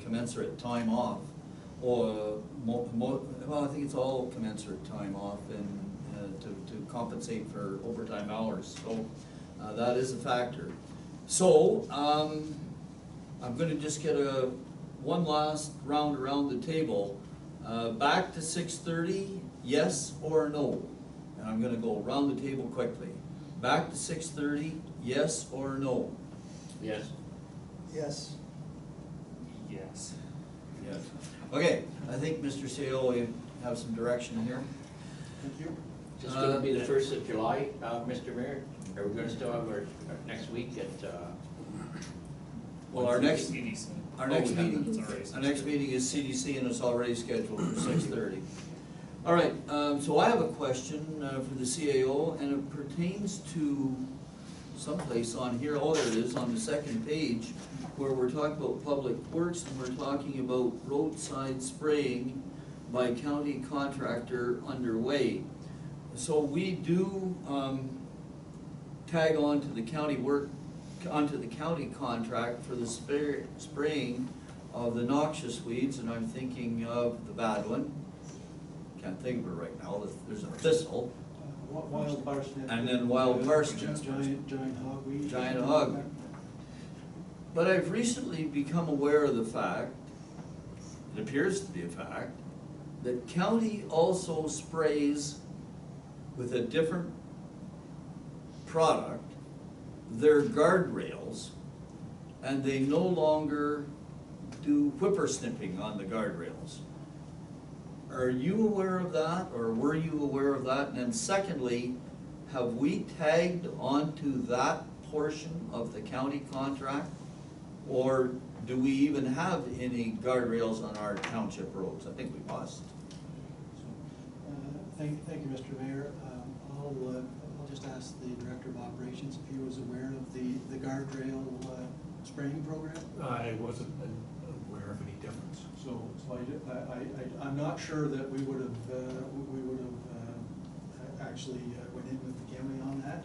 commensurate time off, or well, I think it's all commensurate time off in to compensate for overtime hours, so, that is a factor. So, I'm gonna just get one last round around the table. Back to 6:30, yes or no? And I'm gonna go around the table quickly. Back to 6:30, yes or no? Yes. Yes. Yes. Yes. Okay, I think Mr. CEO, you have some direction here. Thank you. It's gonna be the 1st of July, Mr. Mayor. Are we gonna still have our next week at, Well, our next CDC. Our next Oh, we have meeting, it. It's already our next meeting is CDC and it's already scheduled for 6:30. All right, so I have a question for the CAO and it pertains to someplace on here, oh, there it is, on the second page, where we're talking about public works and we're talking about roadside spraying by county contractor underway. So we do tag on to the county work, onto the county contract for the spraying of the noxious weeds, and I'm thinking of the bad one. Can't think of it right now, there's a thistle, Wild parsnip. And then wild parsnip. Giant hogweed. Giant hog. But I've recently become aware of the fact, it appears to be a fact, that county also sprays with a different product their guardrails, and they no longer do whippersnipping on the guardrails. Are you aware of that, or were you aware of that? And then secondly, have we tagged onto that portion of the county contract? Or do we even have any guardrails on our township roads? I think we must. Thank you, Mr. Mayor. I'll just ask the Director of Operations if he was aware of the guardrail spraying program. I wasn't aware of any difference. So I'm not sure that we would have actually went in with the county on that.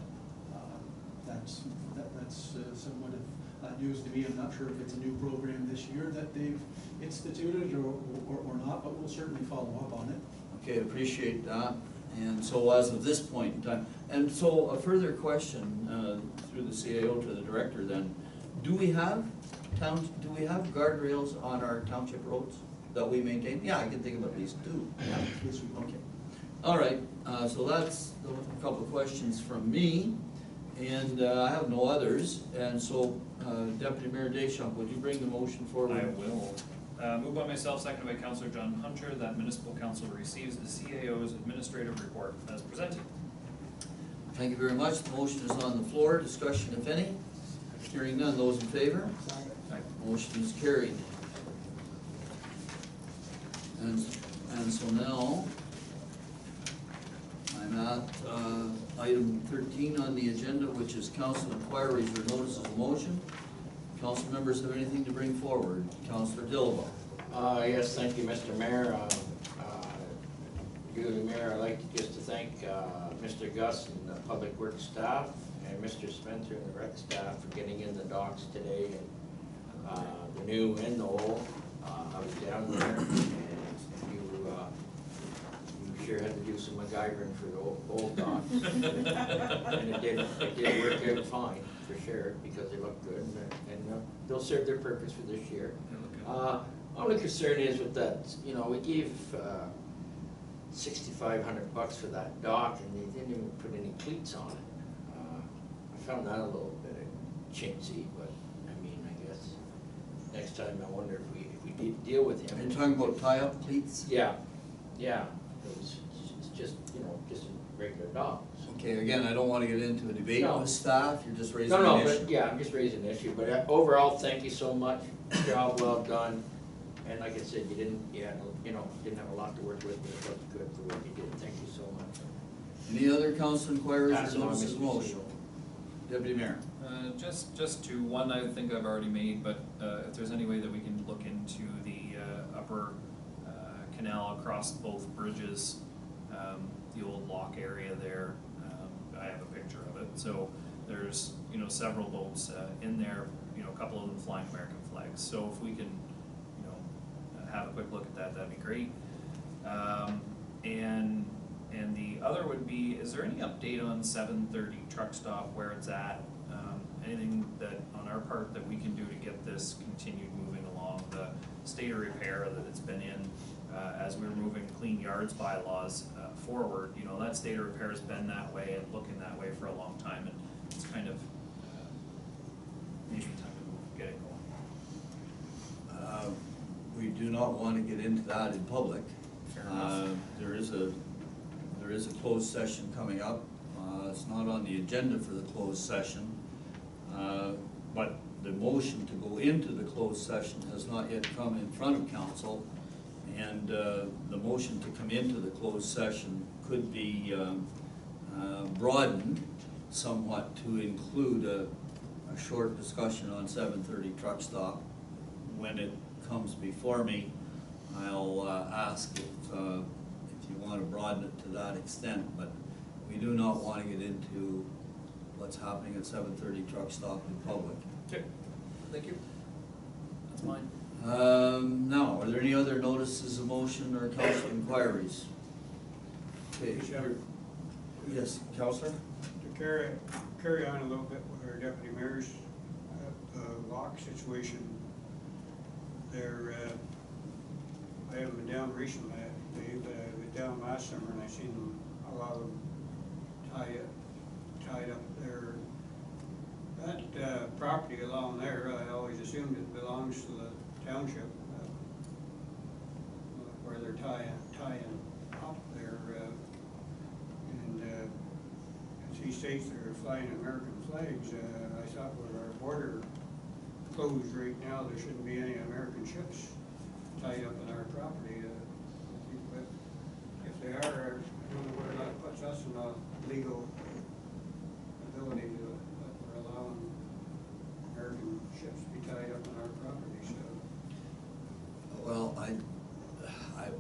That's somewhat of news to me. I'm not sure if it's a new program this year that they've instituted or not, but we'll certainly follow up on it. Okay, appreciate that. And so as of this point in time, and so a further question through the CAO to the director then, do we have guardrails on our township roads that we maintain? Yeah, I can think of at least two. Yeah. Yes, we will. Okay. All right, so that's a couple of questions from me, and I have no others. And so Deputy Mayor Deschamps, would you bring the motion forward? I will. Moved by myself, seconded by Councillor John Hunter, that municipal council receives the CAO's administrative report as presented. Thank you very much. The motion is on the floor. Discussion, if any. Hearing none. Those in favor? Motion is carried. And so now, I'm at item 13 on the agenda, which is council inquiries or notices of motion. Council members have anything to bring forward? Councillor Dillabaugh. Yes, thank you, Mr. Mayor. Duly, Mayor, I'd like to thank Mr. Gus and the Public Works staff and Mr. Spencer and the rec staff for getting in the docks today, and the new and the old. I was down there, and you sure had to do some MacGyvering for the old docks. And it did work out fine, for sure, because they look good, and they'll serve their purpose for this year. Only concern is with that, we gave $6,500 for that dock, and they didn't even put any cleats on it. I found that a little bit chintzy, but I mean, I guess next time I wonder if we did deal with him. Are you talking about tie-up cleats? Yeah, it's just, just a regular dock. Okay, again, I don't want to get into a debate No. with staff. You're just raising No, an issue. but yeah, I'm just raising an issue, but overall, thank you so much, job well done. And like I said, you didn't have a lot to work with, but it looked good for what you did, thank you so much. Any other council inquiries Pass or it on, notices of Mr. motion? CEO. Deputy Mayor. Just to one, I think I've already made, but if there's any way that we can look into the upper canal across both bridges, the old lock area there, I have a picture of it. So there's several boats in there, a couple of them flying American flags. So if we can have a quick look at that, that'd be great. And the other would be, is there any update on 7:30 truck stop, where it's at? Anything that, on our part, that we can do to get this continued moving along? The state of repair that it's been in, as we were moving clean yards bylaws forward, you know, that state of repair has been that way and looking that way for a long time, and it's kind of maybe time to get it going. We do not want to get into that in public. Fair enough. There is a closed session coming up. It's not on the agenda for the closed session. But the motion to go into the closed session has not yet come in front of council. And the motion to come into the closed session could be broadened somewhat to include a short discussion on 7:30 truck stop. When it comes before me, I'll ask if you want to broaden it to that extent, but we do not want to get into what's happening at 7:30 truck stop in public. Okay, thank you. That's mine. Now, are there any other notices of motion or council inquiries? Okay, yes, Councilor? To carry on a little bit with our deputy mayor's lock situation, there, I haven't been down recently, Dave, but I was down last summer and I seen a lot of them tied up there. That property along there, I always assumed it belongs to the township, where they're tying up there, and as he states they're flying American flags. I thought with our border closed right now, there shouldn't be any American ships tied up in our property. But if they are, I don't know where that puts us in a legal ability to we're allowing American ships to be tied up in our property. So, Well,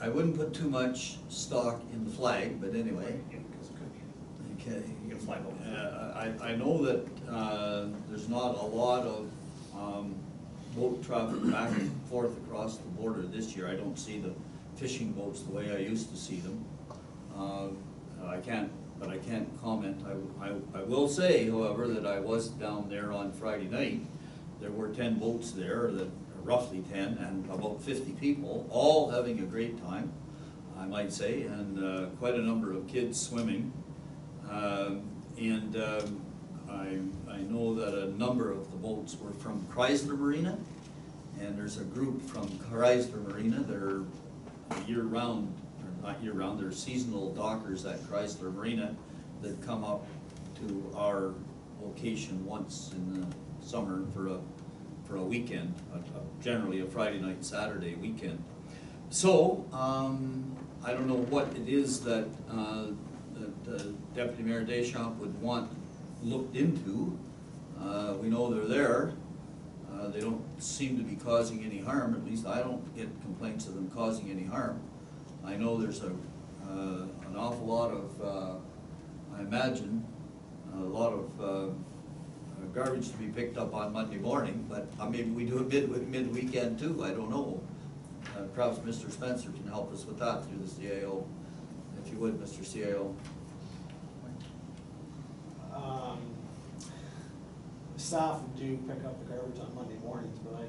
I wouldn't put too much stock in the flag, but anyway. Yeah, because it could be. Okay. You can fly both. I know that there's not a lot of boat traffic back and forth across the border this year. I don't see the fishing boats the way I used to see them. I can't comment. I will say, however, that I was down there on Friday night. There were 10 boats there, roughly 10, and about 50 people, all having a great time, I might say, and quite a number of kids swimming. I know that a number of the boats were from Chrysler Marina, and there's a group from Chrysler Marina that are year-round, or not year-round, they're seasonal dockers at Chrysler Marina that come up to our location once in the summer for a weekend, generally a Friday night, Saturday weekend. So, I don't know what it is that Deputy Mayor Deschamps would want looked into. We know they're there. They don't seem to be causing any harm, at least I don't get complaints of them causing any harm. I know there's an awful lot of, I imagine, a lot of garbage to be picked up on Monday morning, but maybe we do it mid-weekend too, I don't know. Perhaps Mr. Spencer can help us with that through the CAO, if you would, Mr. CAO. Staff do pick up the garbage on Monday mornings, but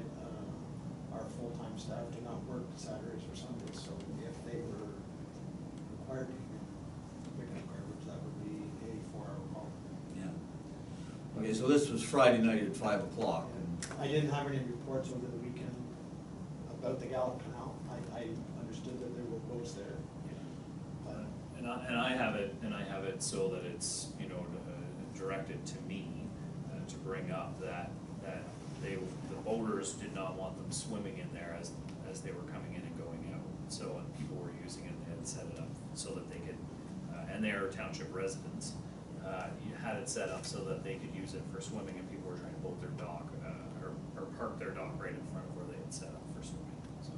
our full-time staff do not work Saturdays or Sundays, so if they were required to pick up garbage, that would be a 4-hour call. Yeah. Okay, so this was Friday night at 5 o'clock. I didn't have any reports over the weekend about the Gallup Canal. I understood that there were boats there. But And I have it so that it's, you know, directed to me to bring up that the boaters did not want them swimming in there as they were coming in and going out. So, and people were using it, they had set it up so that they could, and they are township residents, you had it set up so that they could use it for swimming, and people were trying to boat their dog, or park their dog right in front of where they had set up for swimming. So,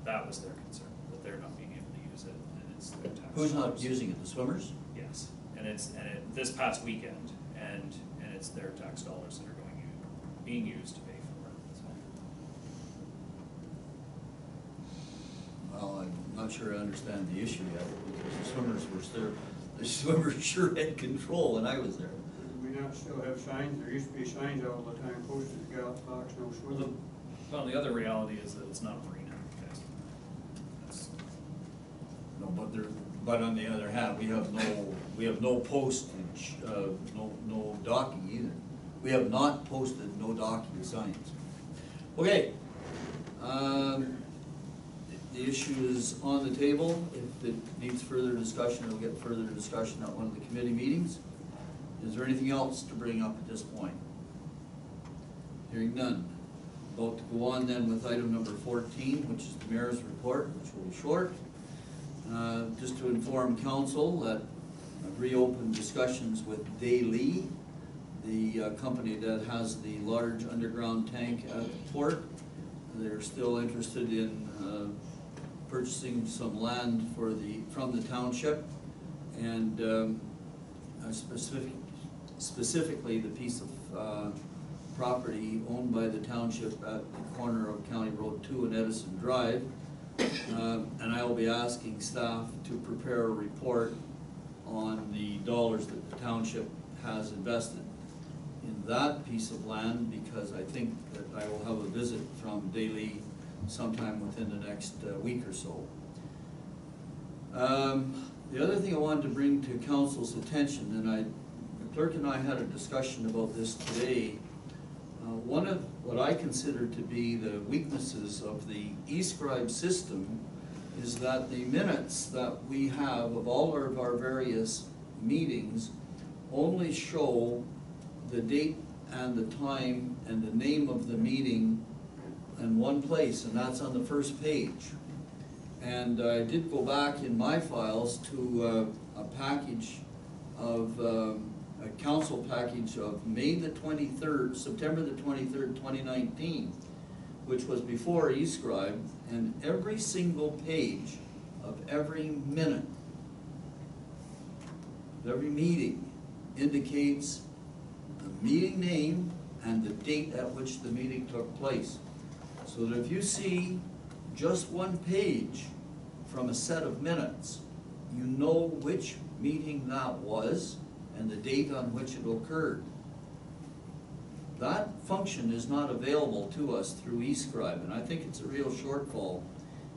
that was their concern, that they're not being able to use it, and it's their tax. Who's not dollars. using it, the swimmers? Yes, and this past weekend, and it's their tax dollars that are being used to pay for it, so. Well, I'm not not sure I understand the issue yet, because the swimmers were there, the swimmers sure had control when I was there. We now still have signs, there used to be signs all the time posted, Gallop Fox, no swimming. Well, the other reality is that it's not a marina, guys. That's, No, but on the other hand, we have no postage, no docking either. We have not posted no docking signs. Okay, the issue is on the table. If it needs further discussion, it'll get further discussion at one of the committee meetings. Is there anything else to bring up at this point? Hearing none. About to go on then with item number 14, which is the mayor's report, which will be short. Just to inform council that I've reopened discussions with Daly, the company that has the large underground tank at the port. They're still interested in purchasing some land from the township, and specifically the piece of property owned by the township at the corner of County Road 2 and Edison Drive. And I will be asking staff to prepare a report on the dollars that the township has invested in that piece of land, because I think that I will have a visit from Daly sometime within the next week or so. The other thing I wanted to bring to council's attention, and the clerk and I had a discussion about this today. One of what I consider to be the weaknesses of the eScribe system is that the minutes that we have of all of our various meetings only show the date and the time and the name of the meeting in one place, and that's on the first page. And I did go back in my files to a package of a council package of May the 23rd, September the 23rd, 2019, which was before eScribe, and every single page of every minute of every meeting indicates the meeting name and the date at which the meeting took place. So that if you see just one page from a set of minutes, you know which meeting that was and the date on which it occurred. That function is not available to us through eScribe, and I think it's a real shortfall.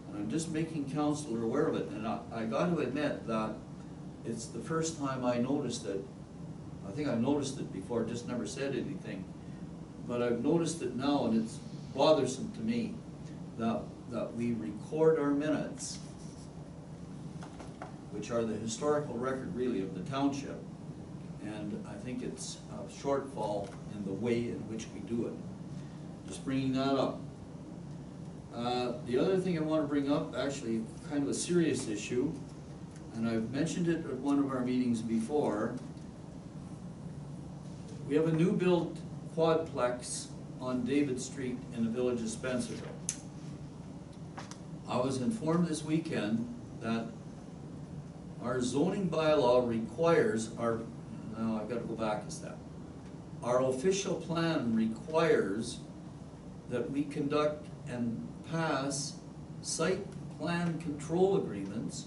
And I'm just making council aware of it, and I got to admit that it's the first time I noticed it. I think I noticed it before, just never said anything. But I've noticed it now, and it's bothersome to me that we record our minutes, which are the historical record really of the township. And I think it's a shortfall in the way in which we do it. Just bringing that up. The other thing I want to bring up, actually kind of a serious issue, and I've mentioned it at one of our meetings before. We have a new built quadplex on David Street in the village of Spencerville. I was informed this weekend that our zoning bylaw requires now I've got to go back a step. Our official plan requires that we conduct and pass site plan control agreements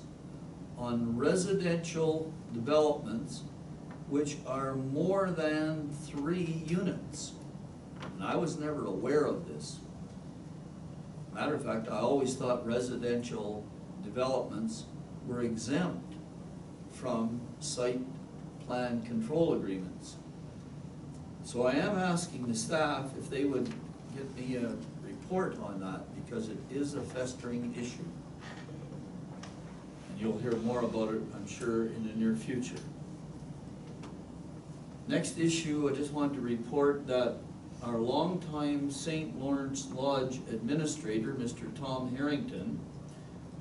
on residential developments which are more than 3 units. And I was never aware of this. Matter of fact, I always thought residential developments were exempt from site plan control agreements. So I am asking the staff if they would get me a report on that, because it is a festering issue. And you'll hear more about it, I'm sure, in the near future. Next issue, I just wanted to report that our longtime St. Lawrence Lodge administrator, Mr. Tom Harrington,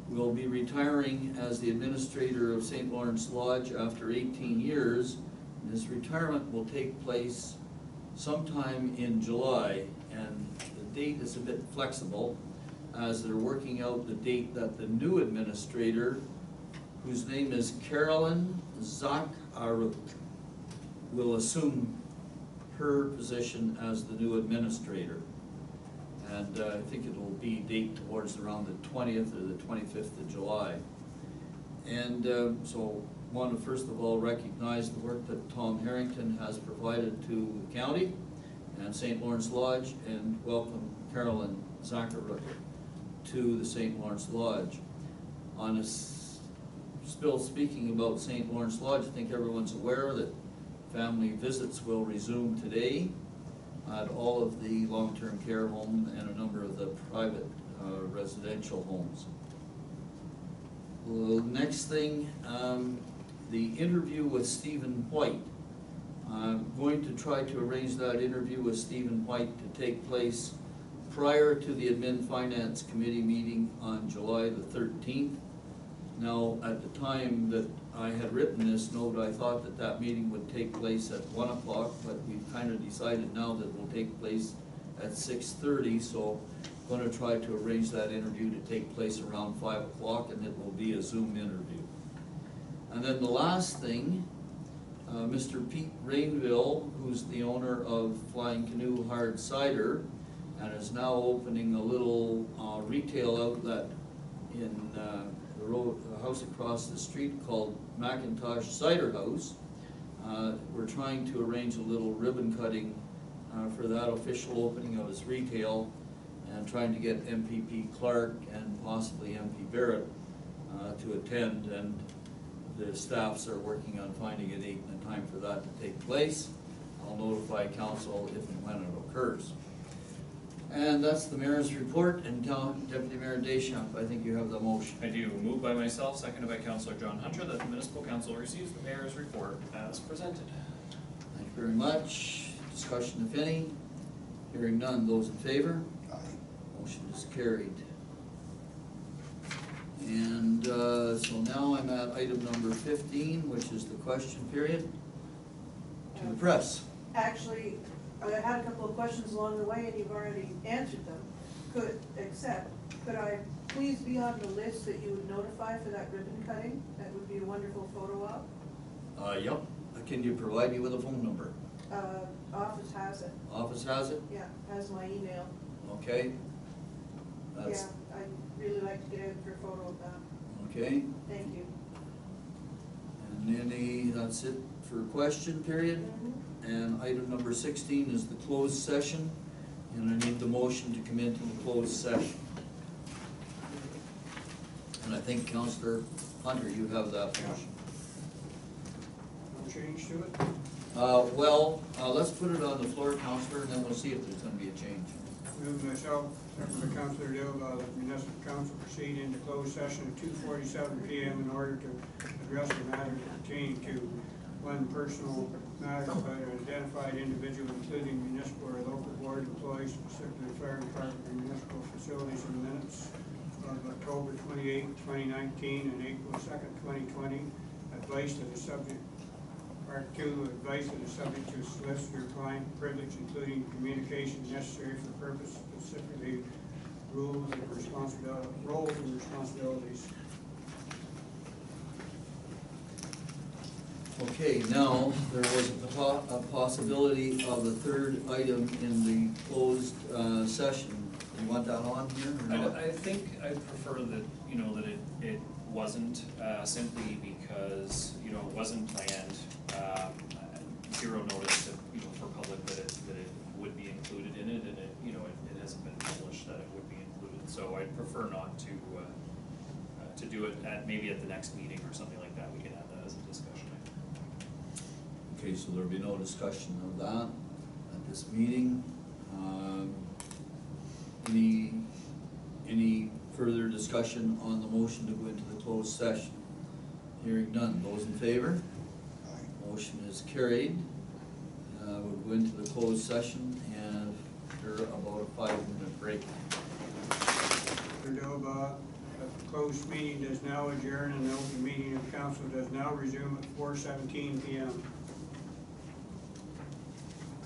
will be retiring as the administrator of St. Lawrence Lodge after 18 years. And his retirement will take place sometime in July, and the date is a bit flexible as they're working out the date that the new administrator, whose name is Carolyn Zakharuk, will assume her position as the new administrator. And I think it'll be date towards around the 20th or the 25th of July. And so want to first of all recognize the work that Tom Harrington has provided to the county and St. Lawrence Lodge, and welcome Carolyn Zacharuk to the St. Lawrence Lodge. On a still speaking about St. Lawrence Lodge, I think everyone's aware that family visits will resume today at all of the long-term care home and a number of the private residential homes. Well, next thing, the interview with Stephen White. I'm going to try to arrange that interview with Stephen White to take place prior to the Admin Finance Committee meeting on July the 13th. Now, at the time that I had written this note, I thought that that meeting would take place at 1 o'clock, but we've kind of decided now that it will take place at 6:30, so I'm going to try to arrange that interview to take place around 5 o'clock, and it will be a Zoom interview. And then the last thing, Mr. Pete Rainville, who's the owner of Flying Canoe Hard Cider, and is now opening a little retail outlet in the house across the street called Macintosh Cider House. We're trying to arrange a little ribbon cutting for that official opening of his retail, and trying to get MPP Clark and possibly MP Barrett to attend, and the staffs are working on finding a date and a time for that to take place. I'll notify council if and when it occurs. And that's the mayor's report, and Deputy Mayor Deschamps, I think you have the motion. I do. Moved by myself, seconded by Councillor John Hunter, that the municipal council receives the mayor's report as presented. Thank you very much. Discussion if any. Hearing none, those in favor? Aye. Motion is carried. And so now I'm at item number 15, which is the question period to the press. Actually, I had a couple of questions along the way, and you've already answered them. Could I please be on the list that you would notify for that ribbon cutting? That would be a wonderful photo op. Yep. Can you provide me with a phone number? Office has it, Office has it? yeah, has my email. Okay. Yeah, That's, I'd really like to get in for a photo of that. okay. Thank you. And that's it for question period. And item number 16 is the closed session, and I need the motion to come into the closed session. And I think Councillor Hunter, you have that motion. No change to it? Let's put it on the floor, Councillor, and then we'll see if there's gonna be a change. Move myself, second by Councillor Dill, the municipal council proceed into closed session at 2:47 p.m. in order to address the matters pertaining to one personal matter by an identified individual, including municipal or local board employees, specifically fire department and municipal facilities, in the minutes of October 28, 2019 and April 2nd, 2020. Advice to the subject. Part 2, advice that is subject to solicitor-client privilege, including communication necessary for purpose, specifically roles and responsibilities. Okay, now, there was a possibility of a third item in the closed session. You want that on here or not? I think I prefer that, you know, that it wasn't, simply because, you know, it wasn't planned. Zero notice that, you know, for public that it would be included in it, and it, you know, it hasn't been published that it would be included. So I'd prefer not to do it maybe at the next meeting or something like that. We can have that as a discussion. Okay, so there'll be no discussion of that at this meeting. Any further discussion on the motion to go into the closed session? Hearing none. Those in favor? Aye. Motion is carried. We'll go into the closed session and after about a 5-minute break. Mr. Dilba, the closed meeting does now adjourn and the open meeting of council does now resume at 4:17 p.m.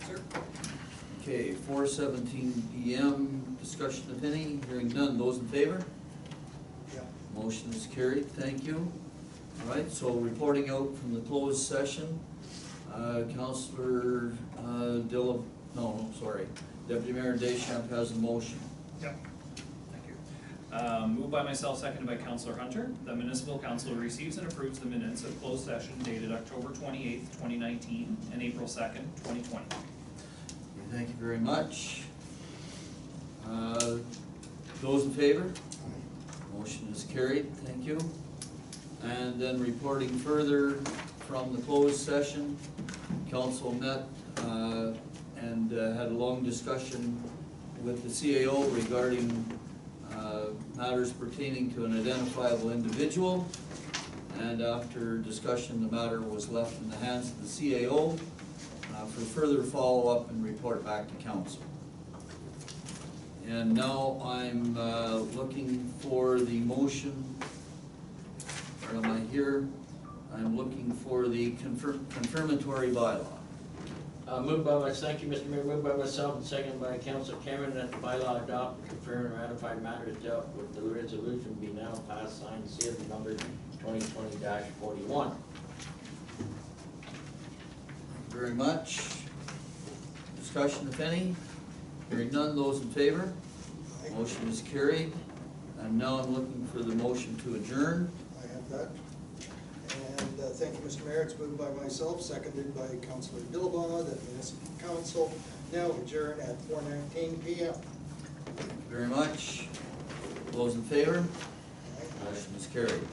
Sir? Okay, 4:17 p.m. Discussion if any. Hearing none. Those in favor? Yeah. Motion is carried. Thank you. All right, so reporting out from the closed session, Councillor Deputy Mayor Deschamps has a motion. Yep. Thank you. Moved by myself, seconded by Councillor Hunter, the municipal council receives and approves the minutes of closed session dated October 28th, 2019, and April 2nd, 2020. Thank you very much. Those in favor? Motion is carried, thank you. And then reporting further from the closed session, council met and had a long discussion with the CAO regarding matters pertaining to an identifiable individual. And after discussion, the matter was left in the hands of the CAO for further follow-up and report back to council. And now I'm looking for the motion, or am I here? I'm looking for the confirmatory bylaw. Thank you, Mr. Mayor, moved by myself and seconded by Councilor Cameron that the bylaw adopt, confirm, and ratify matters dealt with the resolution be now passed, signed, sealed, and numbered 2020-41. Very much. Discussion, if any? Hearing none, those in favor? Motion is carried. And now I'm looking for the motion to adjourn. I have that. And thank you, Mr. Mayor. It's moved by myself, seconded by Councillor Dillabaugh, that municipal council now adjourn at 4:19 p.m. Very much. Those in favor? Motion is carried.